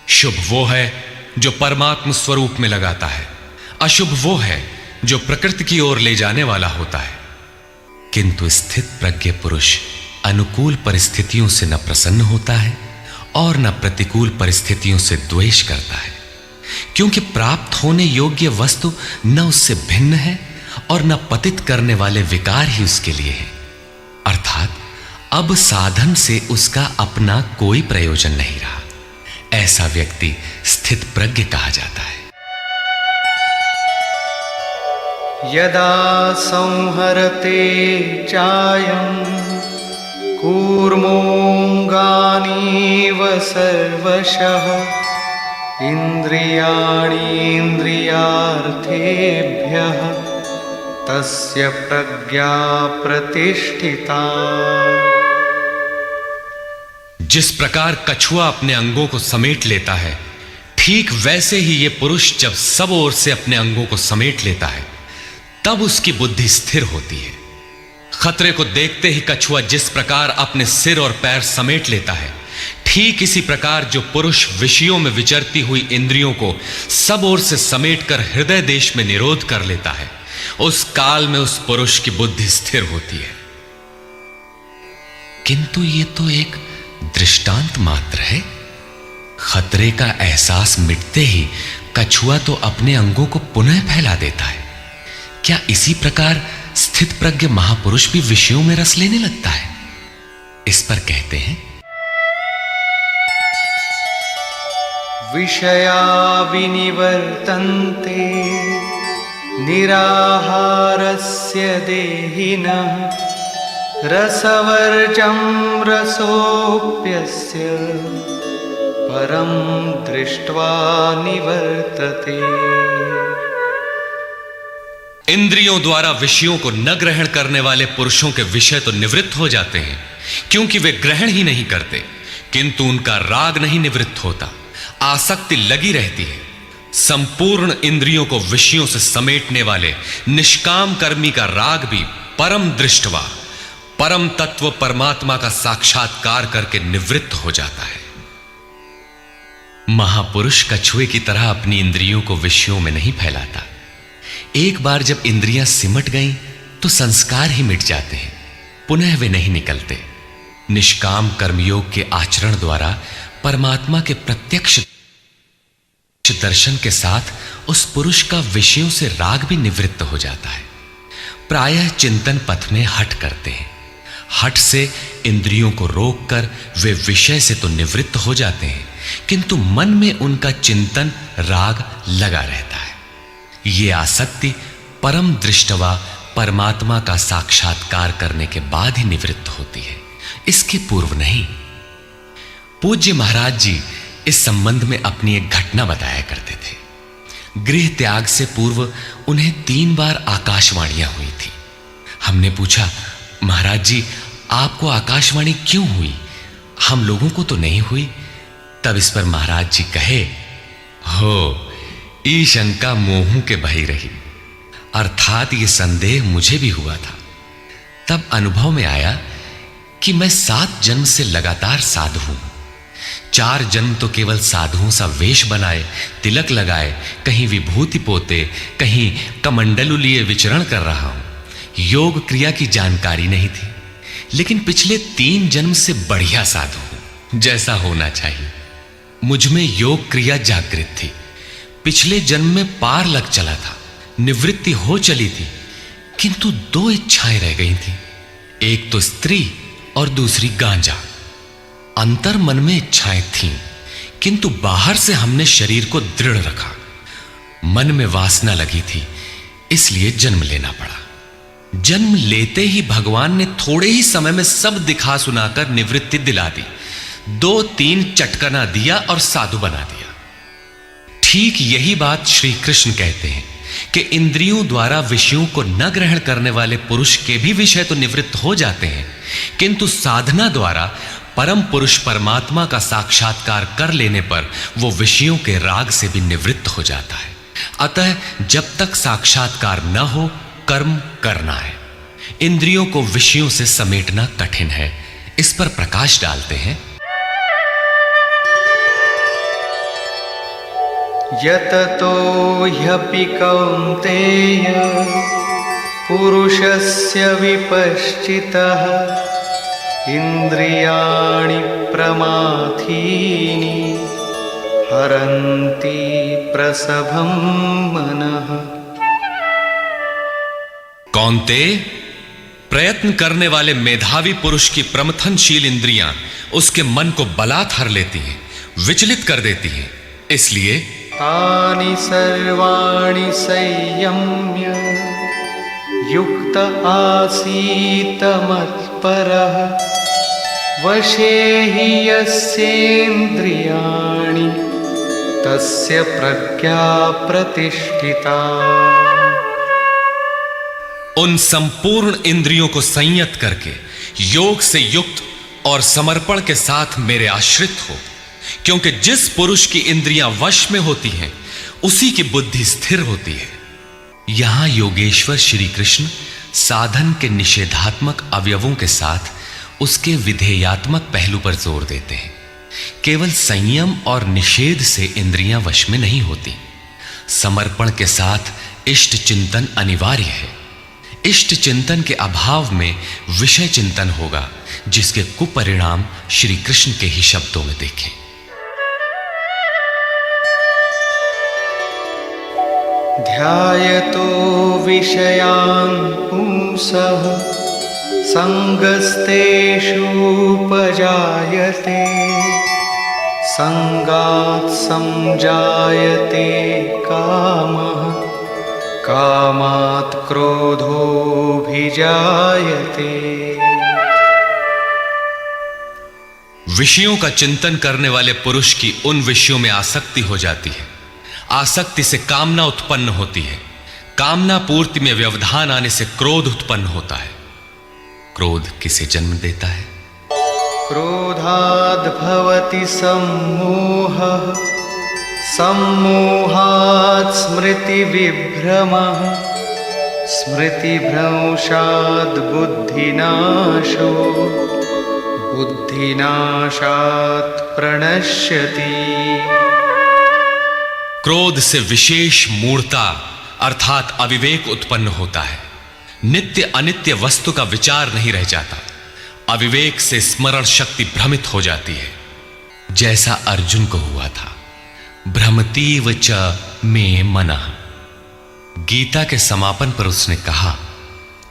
शुभ वो है जो परमात्म स्वरूप में लगाता है, अशुभ वो है जो प्रकृति की ओर ले जाने वाला होता है। किंतु स्थित प्रज्ञ पुरुष अनुकूल परिस्थितियों से न प्रसन्न होता है और न प्रतिकूल परिस्थितियों से द्वेष करता है, क्योंकि प्राप्त होने योग्य वस्तु न उससे भिन्न है और न पतित करने वाले विकार ही उसके लिए है। अर्थात अब साधन से उसका अपना कोई प्रयोजन नहीं रहा। ऐसा व्यक्ति स्थित प्रज्ञ कहा जाता है। यदा संहरते चायं कूर्मोऽङ्गानीव सर्वशः इन्द्रियाणीन्द्रियार्थेभ्यः तस्य प्रज्ञा प्रतिष्ठिता। जिस प्रकार कछुआ अपने अंगों को समेट लेता है, ठीक वैसे ही ये पुरुष जब सब ओर से अपने अंगों को समेट लेता है, तब उसकी बुद्धि स्थिर होती है। खतरे को देखते ही कछुआ जिस प्रकार अपने सिर और पैर समेट लेता है, ठीक इसी प्रकार जो पुरुष विषयों में विचरती हुई इंद्रियों को सब ओर से समेटकर हृदय देश में निरोध कर लेता है, उस काल में उस पुरुष की बुद्धि स्थिर होती है। किंतु ये तो एक दृष्टांत मात्र है। खतरे का एहसास मिटते ही कछुआ तो अपने अंगों को पुनः फैला देता है। क्या इसी प्रकार स्थित प्रज्ञ महापुरुष भी विषयों में रस लेने लगता है? इस पर कहते हैं, विषया विनिवर्तन्ते निराहारस्य देहिनः रसवर्जं रसोऽप्यस्य परं दृष्ट्वा निवर्तते। इंद्रियों द्वारा विषयों को न ग्रहण करने वाले पुरुषों के विषय तो निवृत्त हो जाते हैं, क्योंकि वे ग्रहण ही नहीं करते, किंतु उनका राग नहीं निवृत्त होता, आसक्ति लगी रहती है। संपूर्ण इंद्रियों को विषयों से समेटने वाले निष्काम कर्मी का राग भी परम दृष्टवा, परम तत्व परमात्मा का साक्षात्कार करके निवृत्त हो जाता है। महापुरुष कछुए की तरह अपनी इंद्रियों को विषयों में नहीं फैलाता। एक बार जब इंद्रियां सिमट गईं तो संस्कार ही मिट जाते हैं, पुनः वे नहीं निकलते। निष्काम कर्मयोग के आचरण द्वारा परमात्मा के प्रत्यक्ष दर्शन के साथ उस पुरुष का विषयों से राग भी निवृत्त हो जाता है। प्रायः चिंतन पथ में हठ करते हैं। हठ से इंद्रियों को रोककर वे विषय से तो निवृत्त हो जाते हैं, किंतु मन में उनका चिंतन राग लगा रहता है। ये आसक्ति परम दृष्टवा परमात्मा का साक्षात्कार करने के बाद ही निवृत्त होती है, इसके पूर्व नहीं। पूज्य महाराज जी इस संबंध में अपनी एक घटना बताया करते थे। गृह त्याग से पूर्व उन्हें 3 बार आकाशवाणियां हुई थी। हमने पूछा, महाराज जी आपको आकाशवाणी क्यों हुई, हम लोगों को तो नहीं हुई? तब इस पर महाराज जी कहे, हो ई शंका मोहू के भई रही, अर्थात ये संदेह मुझे भी हुआ था। तब अनुभव में आया कि मैं 7 जन्म से लगातार साधु हूं। 4 जन्म तो केवल साधुओं सा वेश बनाए, तिलक लगाए, कहीं विभूति पोते, कहीं कमंडलू लिए विचरण कर रहा हूं। योग क्रिया की जानकारी नहीं थी, लेकिन पिछले 3 जन्म से बढ़िया साधु हूं, जैसा होना चाहिए। मुझ में योग क्रिया जागृत थी। पिछले जन्म में पार लग चला था, निवृत्ति हो चली थी, किंतु 2 इच्छाएं रह गई थी, एक तो स्त्री और दूसरी गांजा। अंतर मन में इच्छाएं थीं, किंतु बाहर से हमने शरीर को दृढ़ रखा। मन में वासना लगी थी, इसलिए जन्म लेना पड़ा। जन्म लेते ही भगवान ने थोड़े ही समय में सब दिखा सुनाकर निवृत्ति दिला दी। 2-3 चटकना दिया और साधु बना दिया। ठीक यही बात श्री कृष्ण कहते हैं कि इंद्रियों द्वारा विषयों को न ग्रहण करने वाले पुरुष के भी विषय तो निवृत्त हो जाते हैं, किंतु साधना द्वारा परम पुरुष परमात्मा का साक्षात्कार कर लेने पर वो विषयों के राग से भी निवृत्त हो जाता है। अतः जब तक साक्षात्कार न हो, कर्म करना है। इंद्रियों को विषयों से समेटना कठिन है। इस पर प्रकाश डालते हैं। यततो ह्यपि कौन्तेय पुरुषस्य विपश्चितः इंद्रियाणि प्रमाथीनि हरन्ति प्रसभं मनः। कौन्तेय, प्रयत्न करने वाले मेधावी पुरुष की प्रमथनशील इंद्रियां उसके मन को बलात् हर लेती हैं, विचलित कर देती हैं। इसलिए तानि सर्वाणि संयम्य युक्त आसीत मत्परः वशे हि यस्येन्द्रियाणि तस्य प्रज्ञा प्रतिष्ठिता। उन संपूर्ण इंद्रियों को संयत करके योग से युक्त और समर्पण के साथ मेरे आश्रित हो, क्योंकि जिस पुरुष की इंद्रियां वश में होती हैं उसी की बुद्धि स्थिर होती है। यहां योगेश्वर श्री कृष्ण साधन के निषेधात्मक अवयवों के साथ उसके विधेयात्मक पहलू पर जोर देते हैं। केवल संयम और निषेध से इंद्रियां वश में नहीं होती। समर्पण के साथ इष्ट चिंतन अनिवार्य है। इष्ट चिंतन के अभाव में विषय चिंतन होगा, जिसके कुपरिणाम श्री कृष्ण के ही शब्दों में देखें। ध्यायतो विषयान् पुंसः संगस्तेषुपजायते संगात् संजायते कामः कामात् क्रोधोऽभिजायते। विषयों का चिंतन करने वाले पुरुष की उन विषयों में आसक्ति हो जाती है। आसक्ति से कामना उत्पन्न होती है। कामना पूर्ति में व्यवधान आने से क्रोध उत्पन्न होता है। क्रोध किसे जन्म देता है? क्रोधाद् भवति सम्मोहः सम्मोहात् स्मृतिविभ्रमः स्मृतिभ्रंशात् बुद्धिनाशो बुद्धिनाशात् प्रणश्यति। क्रोध से विशेष मूढ़ता अर्थात अविवेक उत्पन्न होता है। नित्य अनित्य वस्तु का विचार नहीं रह जाता। अविवेक से स्मरण शक्ति भ्रमित हो जाती है, जैसा अर्जुन को हुआ था। भ्रमतीव च मे मनः। गीता के समापन पर उसने कहा,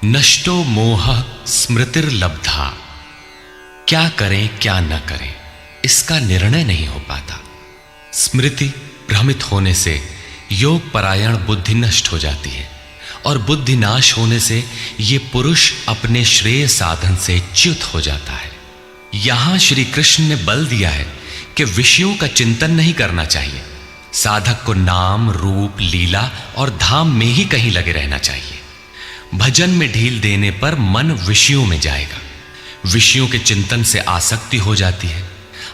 नष्टो मोह स्मृतिर्लब्धा। क्या करें क्या न करें इसका निर्णय नहीं हो पाता। स्मृति भ्रमित होने से योग परायण बुद्धि नष्ट हो जाती है, और बुद्धि नाश होने से ये पुरुष अपने श्रेय साधन से च्युत हो जाता है। यहां श्री कृष्ण ने बल दिया है कि विषयों का चिंतन नहीं करना चाहिए। साधक को नाम, रूप, लीला और धाम में ही कहीं लगे रहना चाहिए। भजन में ढील देने पर मन विषयों में जाएगा। विषयों के चिंतन से आसक्ति हो जाती है।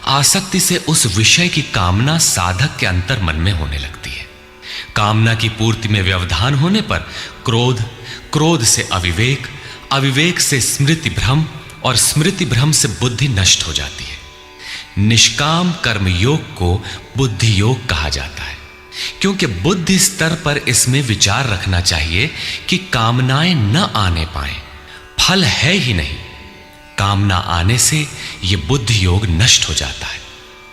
आसक्ति से उस विषय की कामना साधक के अंतर मन में होने लगती है। कामना की पूर्ति में व्यवधान होने पर क्रोध, क्रोध से अविवेक, अविवेक से स्मृति भ्रम और स्मृति भ्रम से बुद्धि नष्ट हो जाती है। निष्काम कर्म योग को बुद्धि योग कहा जाता है, क्योंकि बुद्धि स्तर पर इसमें विचार रखना चाहिए कि कामनाएं न आने पाए, फल है ही नहीं। कामना आने से यह बुद्धि योग नष्ट हो जाता है।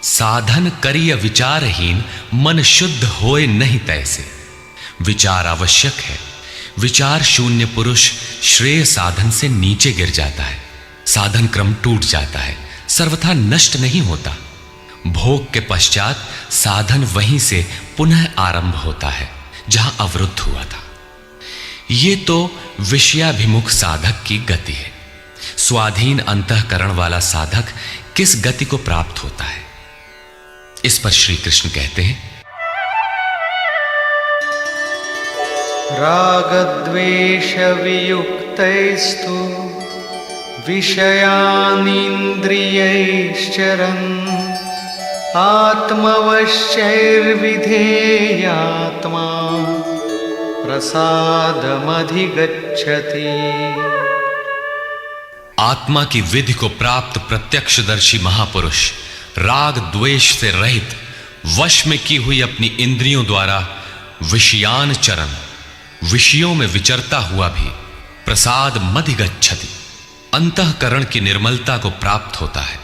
साधन करिय विचारहीन, मन शुद्ध होए नहीं तैसे। विचार आवश्यक है। विचार शून्य पुरुष श्रेय साधन से नीचे गिर जाता है, साधन क्रम टूट जाता है, सर्वथा नष्ट नहीं होता। भोग के पश्चात साधन वहीं से पुनः आरंभ होता है जहां अवरुद्ध हुआ था। यह तो विषयाभिमुख साधक की गति है। स्वाधीन अंतःकरण वाला साधक किस गति को प्राप्त होता है? इस पर श्री कृष्ण कहते हैं, रागद्वेष वियुक्तैस्तु विषयानिन्द्रियैश्चरन् आत्मवश्यैर्विधेयात्मा प्रसादमधिगच्छति। आत्मा की विधि को प्राप्त प्रत्यक्षदर्शी महापुरुष राग द्वेष से रहित, वश में की हुई अपनी इंद्रियों द्वारा विषयान चरण, विषयों में विचरता हुआ भी प्रसाद मधिगच्छति, अंतःकरण की निर्मलता को प्राप्त होता है।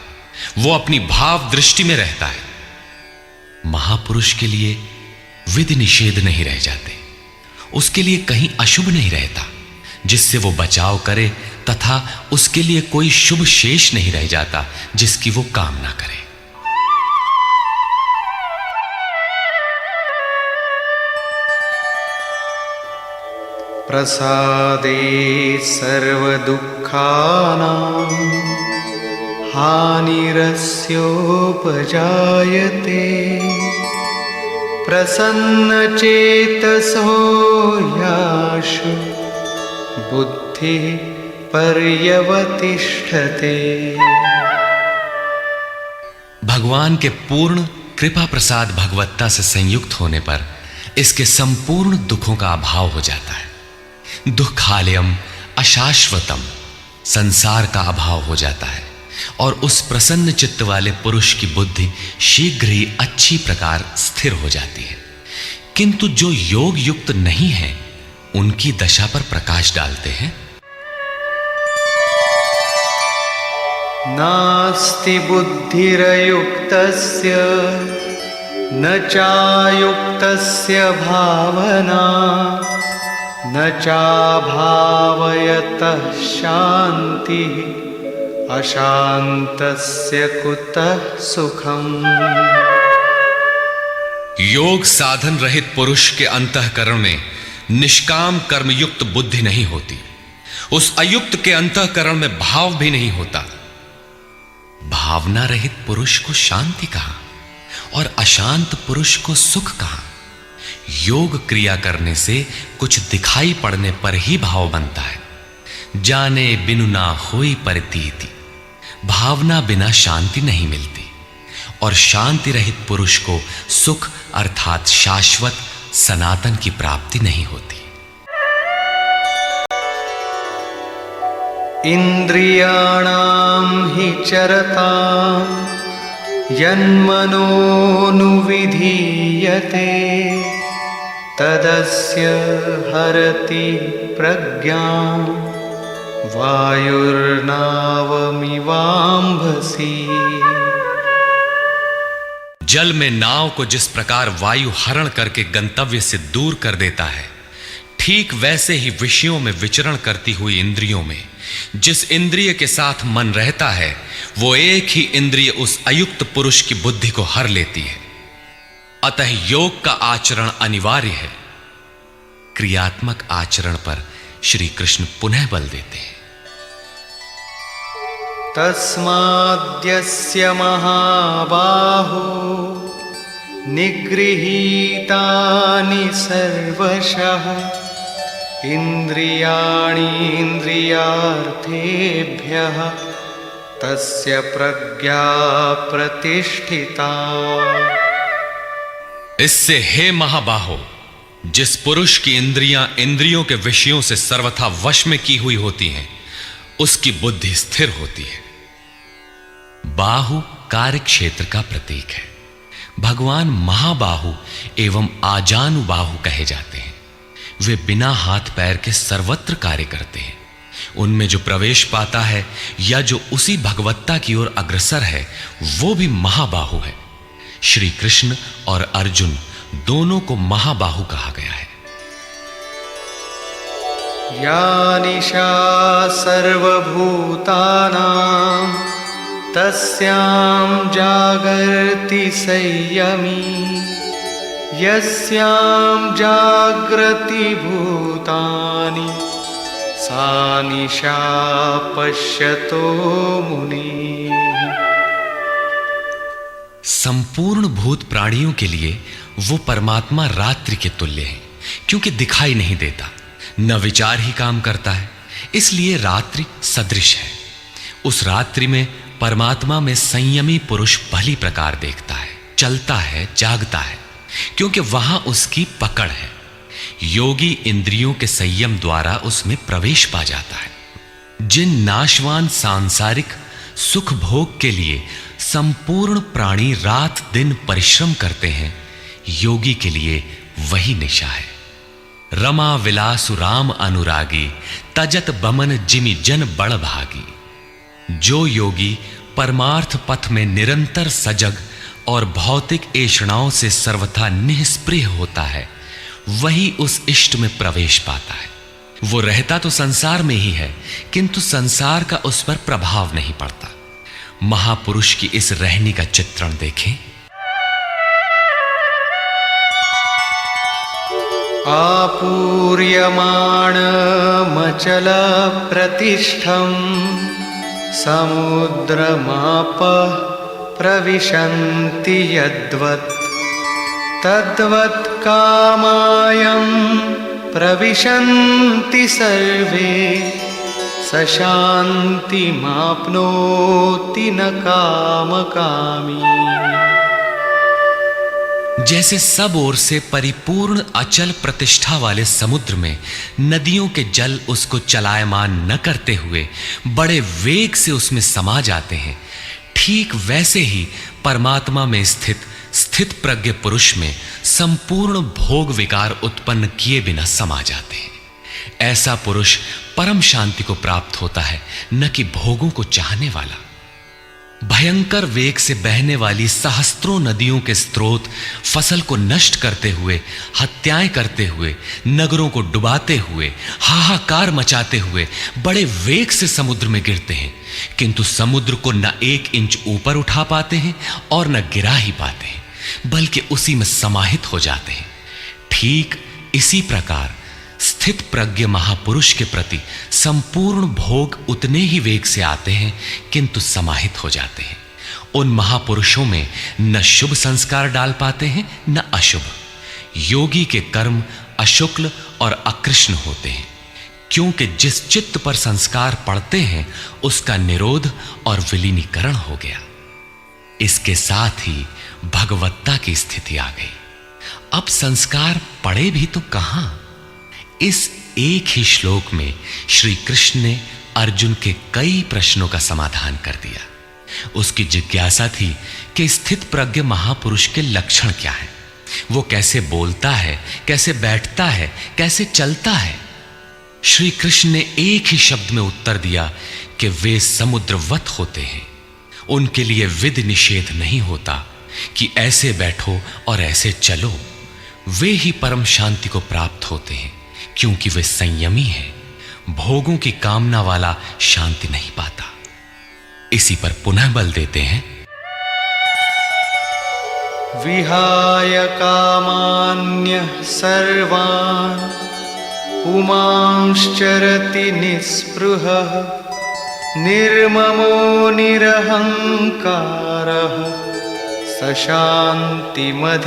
वो अपनी भाव दृष्टि में रहता है। महापुरुष के लिए विधि निषेध नहीं रह जाते, उसके लिए कहीं अशुभ नहीं रहता जिससे वो बचाव करे, तथा उसके लिए कोई शुभ शेष नहीं रह जाता जिसकी वो कामना करे। प्रसादे सर्वदुःखानां हानिरस्योपजायते प्रसन्नचेतसो याशु बुद्धिः पर्यवतिष्ठते। भगवान के पूर्ण कृपा प्रसाद भगवत्ता से संयुक्त होने पर इसके संपूर्ण दुखों का अभाव हो जाता है। दुखालयम अशाश्वतम, संसार का अभाव हो जाता है और उस प्रसन्न चित्त वाले पुरुष की बुद्धि शीघ्र ही अच्छी प्रकार स्थिर हो जाती है। किंतु जो योग युक्त नहीं है उनकी दशा पर प्रकाश डालते हैं। नास्ति बुद्धिरयुक्तस्य न चायुक्तस्य भावना न चाभावयतः शान्तिः अशान्तस्य कुतः सुखम्। योग साधन रहित पुरुष के अंतःकरण में निष्काम कर्मयुक्त बुद्धि नहीं होती। उस अयुक्त के अंतःकरण में भाव भी नहीं होता। भावना रहित पुरुष को शांति कहा और अशांत पुरुष को सुख कहा। योग क्रिया करने से कुछ दिखाई पड़ने पर ही भाव बनता है। जाने बिनु ना होई प्रतीति, भावना बिना शांति नहीं मिलती और शांति रहित पुरुष को सुख अर्थात शाश्वत सनातन की प्राप्ति नहीं होती। इंद्रियाणां हि चरतां यन्मनोनुविधीयते तदस्य हरति प्रज्ञां वायुर्नावमिवाम्भसि। जल में नाव को जिस प्रकार वायु हरण करके गंतव्य से दूर कर देता है, ठीक वैसे ही विषयों में विचरण करती हुई इंद्रियों में जिस इंद्रिय के साथ मन रहता है, वो एक ही इंद्रिय उस अयुक्त पुरुष की बुद्धि को हर लेती है। अतः योग का आचरण अनिवार्य है। क्रियात्मक आचरण पर श्री कृष्ण पुनः बल देते हैं। तस्माद्यस्य महाबाहो निगृहीतानि सर्वशः इन्द्रियाणीन्द्रियार्थेभ्यः तस्य प्रज्ञा प्रतिष्ठिता। इससे हे महाबाहो, जिस पुरुष की इंद्रियां इंद्रियों के विषयों से सर्वथा वश में की हुई होती हैं, उसकी बुद्धि स्थिर होती है। बाहु कार्य क्षेत्र का प्रतीक है। भगवान महाबाहु एवं आजानुबाहु कहे जाते हैं। वे बिना हाथ पैर के सर्वत्र कार्य करते हैं। उनमें जो प्रवेश पाता है या जो उसी भगवत्ता की ओर अग्रसर है, वो भी महाबाहु है। श्री कृष्ण और अर्जुन दोनों को महाबाहु कहा गया है। या निशा सर्वभूतानां तस्यां जागर्ति संयमी, यस्यां जागृति भूतानि सा निशा पश्यतो मुनिः। संपूर्ण भूत प्राणियों के लिए वो परमात्मा रात्रि के तुल्य है, क्योंकि दिखाई नहीं देता, न विचार ही काम करता है, इसलिए रात्रि सदृश है। उस रात्रि में परमात्मा में संयमी पुरुष भली प्रकार देखता है, चलता है, जागता है, क्योंकि वहां उसकी पकड़ है। योगी इंद्रियों के संयम द्वारा उसमें प्रवेश पा जाता है। जिन नाशवान सांसारिक सुख भोग के लिए संपूर्ण प्राणी रात दिन परिश्रम करते हैं, योगी के लिए वही निशा है। रमा विलासु राम अनुरागी, तजत बमन जिमि जन बड़ भागी। जो योगी परमार्थ पथ में निरंतर सजग और भौतिक ऐषणाओं से सर्वथा निष्प्रिय होता है, वही उस इष्ट में प्रवेश पाता है। वो रहता तो संसार में ही है, किंतु संसार का उस पर प्रभाव नहीं पड़ता। महापुरुष की इस रहनी का चित्रण देखें। आपूर्यमाणमचल प्रतिष्ठं समुद्रमाप प्रविशन्ति यद्वत्, तद्वत् कामायं प्रविशन्ति सर्वे, स शान्तिमाप्नोति न कामकामी। जैसे सब ओर से परिपूर्ण अचल प्रतिष्ठा वाले समुद्र में नदियों के जल उसको चलायमान न करते हुए बड़े वेग से उसमें समा जाते हैं, ठीक वैसे ही परमात्मा में स्थित प्रज्ञ पुरुष में संपूर्ण भोग विकार उत्पन्न किए बिना समा जाते हैं। ऐसा पुरुष परम शांति को प्राप्त होता है, न कि भोगों को चाहने वाला। भयंकर वेग से बहने वाली सहस्त्रों नदियों के स्रोत फसल को नष्ट करते हुए, हत्याएं करते हुए, नगरों को डुबाते हुए, हाहाकार मचाते हुए बड़े वेग से समुद्र में गिरते हैं, किंतु समुद्र को न 1 इंच ऊपर उठा पाते हैं और न गिरा ही पाते हैं, बल्कि उसी में समाहित हो जाते हैं। ठीक इसी प्रकार स्थित प्रज्ञ महापुरुष के प्रति संपूर्ण भोग उतने ही वेग से आते हैं, किंतु समाहित हो जाते हैं। उन महापुरुषों में न शुभ संस्कार डाल पाते हैं, न अशुभ। योगी के कर्म अशुक्ल और अकृष्ण होते हैं, क्योंकि जिस चित्त पर संस्कार पड़ते हैं उसका निरोध और विलीनीकरण हो गया। इसके साथ ही भगवत्ता की स्थिति आ गई। अब संस्कार पड़े भी तो कहां। इस एक ही श्लोक में श्री कृष्ण ने अर्जुन के कई प्रश्नों का समाधान कर दिया। उसकी जिज्ञासा थी कि स्थित प्रज्ञ महापुरुष के लक्षण क्या हैं, वो कैसे बोलता है, कैसे बैठता है, कैसे चलता है। श्री कृष्ण ने एक ही शब्द में उत्तर दिया कि वे समुद्रवत होते हैं। उनके लिए विधि निषेध नहीं होता कि ऐसे बैठो और ऐसे चलो। वे ही परम शांति को प्राप्त होते हैं, क्योंकि वे संयमी हैं। भोगों की कामना वाला शांति नहीं पाता। इसी पर पुनः बल देते हैं। विहाय कामान्यः सर्वान् पुमांश्चरति निःस्पृहः, निर्ममो निरहंकारः, स शान्तिमधिगच्छति।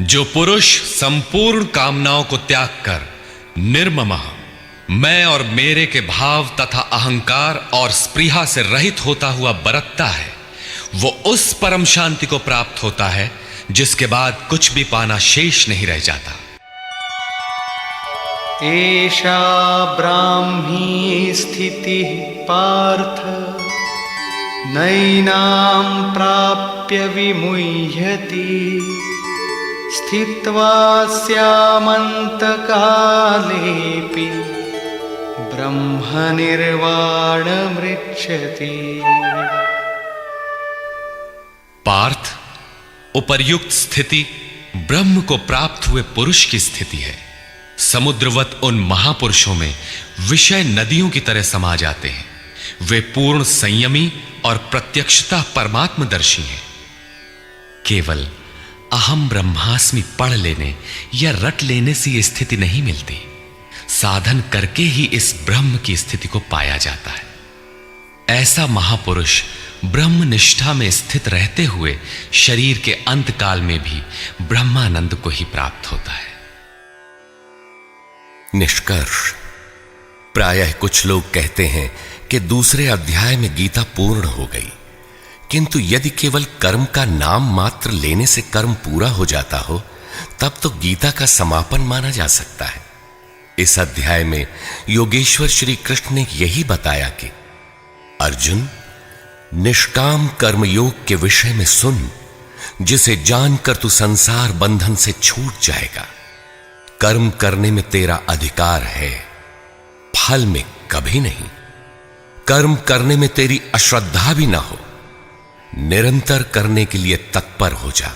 जो पुरुष संपूर्ण कामनाओं को त्याग कर निर्ममः, मैं और मेरे के भाव तथा अहंकार और स्पृहा से रहित होता हुआ बरतता है, वो उस परम शांति को प्राप्त होता है जिसके बाद कुछ भी पाना शेष नहीं रह जाता। एषा ब्राह्मी स्थितिः पार्थ नैनां प्राप्य विमुह्यति स्थित्वा स्यामन्तकालेऽपि ब्रह्मनिर्वाणमृच्छति। पार्थ, उपर्युक्त स्थिति ब्रह्म को प्राप्त हुए पुरुष की स्थिति है। समुद्रवत उन महापुरुषों में विषय नदियों की तरह समा जाते हैं। वे पूर्ण संयमी और प्रत्यक्षता परमात्मदर्शी हैं। केवल अहम ब्रह्मास्मि पढ़ लेने या रट लेने से यह स्थिति नहीं मिलती। साधन करके ही इस ब्रह्म की स्थिति को पाया जाता है। ऐसा महापुरुष ब्रह्म निष्ठा में स्थित रहते हुए शरीर के अंत काल में भी ब्रह्मानंद को ही प्राप्त होता है। निष्कर्ष, प्रायः कुछ लोग कहते हैं कि दूसरे अध्याय में गीता पूर्ण हो गई, किंतु यदि केवल कर्म का नाम मात्र लेने से कर्म पूरा हो जाता हो तब तो गीता का समापन माना जा सकता है। इस अध्याय में योगेश्वर श्री कृष्ण ने यही बताया कि अर्जुन, निष्काम कर्मयोग के विषय में सुन, जिसे जानकर तू संसार बंधन से छूट जाएगा। कर्म करने में तेरा अधिकार है, फल में कभी नहीं। कर्म करने में तेरी अश्रद्धा भी ना हो, निरंतर करने के लिए तत्पर हो जा।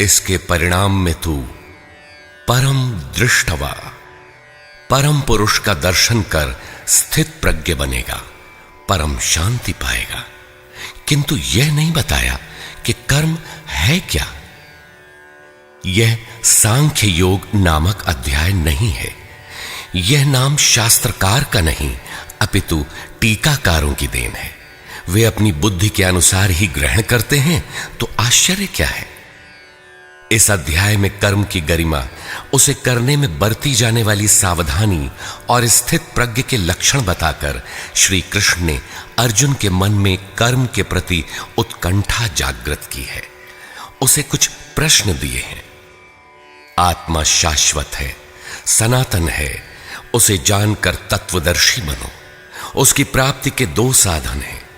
इसके परिणाम में तू परम दृष्टवा, परम पुरुष का दर्शन कर स्थित प्रज्ञ बनेगा, परम शांति पाएगा। किंतु यह नहीं बताया कि कर्म है क्या। यह सांख्य योग नामक अध्याय नहीं है। यह नाम शास्त्रकार का नहीं अपितु टीकाकारों की देन है। वे अपनी बुद्धि के अनुसार ही ग्रहण करते हैं, तो आश्चर्य क्या है। इस अध्याय में कर्म की गरिमा, उसे करने में बरती जाने वाली सावधानी और स्थित प्रज्ञ के लक्षण बताकर श्री कृष्ण ने अर्जुन के मन में कर्म के प्रति उत्कंठा जागृत की है। उसे कुछ प्रश्न दिए हैं। आत्मा शाश्वत है, सनातन है, उसे जानकर तत्वदर्शी बनो। उसकी प्राप्ति के दो साधन हैं,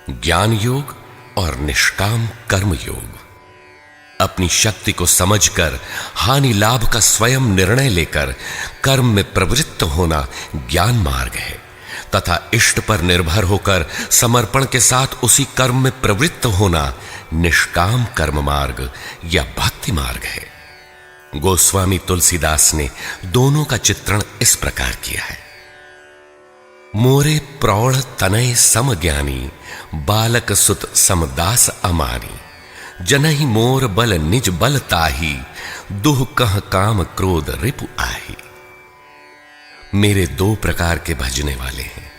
ज्ञान योग और निष्काम कर्म योग। अपनी शक्ति को समझकर हानि लाभ का स्वयं निर्णय लेकर कर्म में प्रवृत्त होना ज्ञान मार्ग है, तथा इष्ट पर निर्भर होकर समर्पण के साथ उसी कर्म में प्रवृत्त होना निष्काम कर्म मार्ग या भक्ति मार्ग है। गोस्वामी तुलसीदास ने दोनों का चित्रण इस प्रकार किया है। मोरे प्रौढ़ तनय समज्ञानी, बालक सुत समदास अमानी। जनहि मोर बल निज बल ताही, दुह कह काम क्रोध रिपु आही। मेरे दो प्रकार के भजने वाले हैं,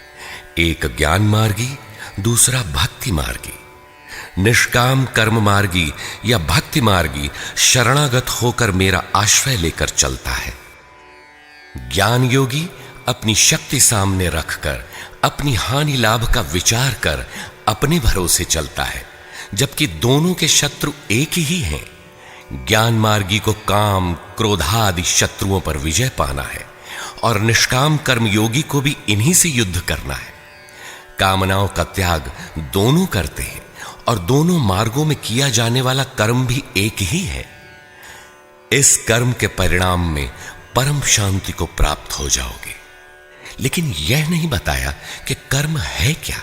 एक ज्ञान मार्गी, दूसरा भक्ति मार्गी। निष्काम कर्म मार्गी या भक्ति मार्गी शरणागत होकर मेरा आश्रय लेकर चलता है। ज्ञान योगी अपनी शक्ति सामने रखकर अपनी हानि लाभ का विचार कर अपने भरोसे चलता है, जबकि दोनों के शत्रु एक ही हैं। ज्ञान मार्गी को काम क्रोधादि शत्रुओं पर विजय पाना है और निष्काम कर्म योगी को भी इन्हीं से युद्ध करना है। कामनाओं का त्याग दोनों करते हैं और दोनों मार्गों में किया जाने वाला कर्म भी एक ही है। इस कर्म के परिणाम में परम शांति को प्राप्त हो जाओगे। लेकिन यह नहीं बताया कि कर्म है क्या।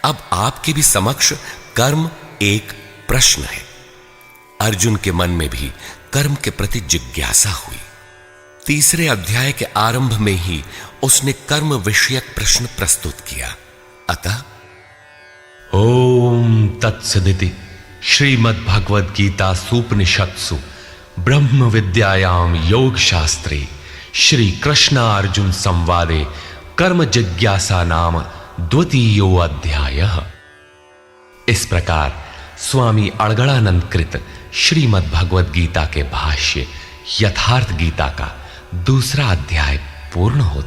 अब आपके भी समक्ष कर्म एक प्रश्न है। अर्जुन के मन में भी कर्म के प्रति जिज्ञासा हुई। तीसरे अध्याय के आरंभ में ही उसने कर्म विषयक प्रश्न प्रस्तुत किया। अतः ओम तत्सदिति श्रीमद्भगवद गीता सूपनिषत्सु ब्रह्म विद्यायाम योग शास्त्रे श्री कृष्णार्जुन संवादे कर्म जिज्ञासा नाम द्वितीयो अध्यायः। इस प्रकार स्वामी अड़गड़ानंद कृत श्रीमद् भगवद गीता के भाष्य यथार्थ गीता का दूसरा अध्याय पूर्ण होता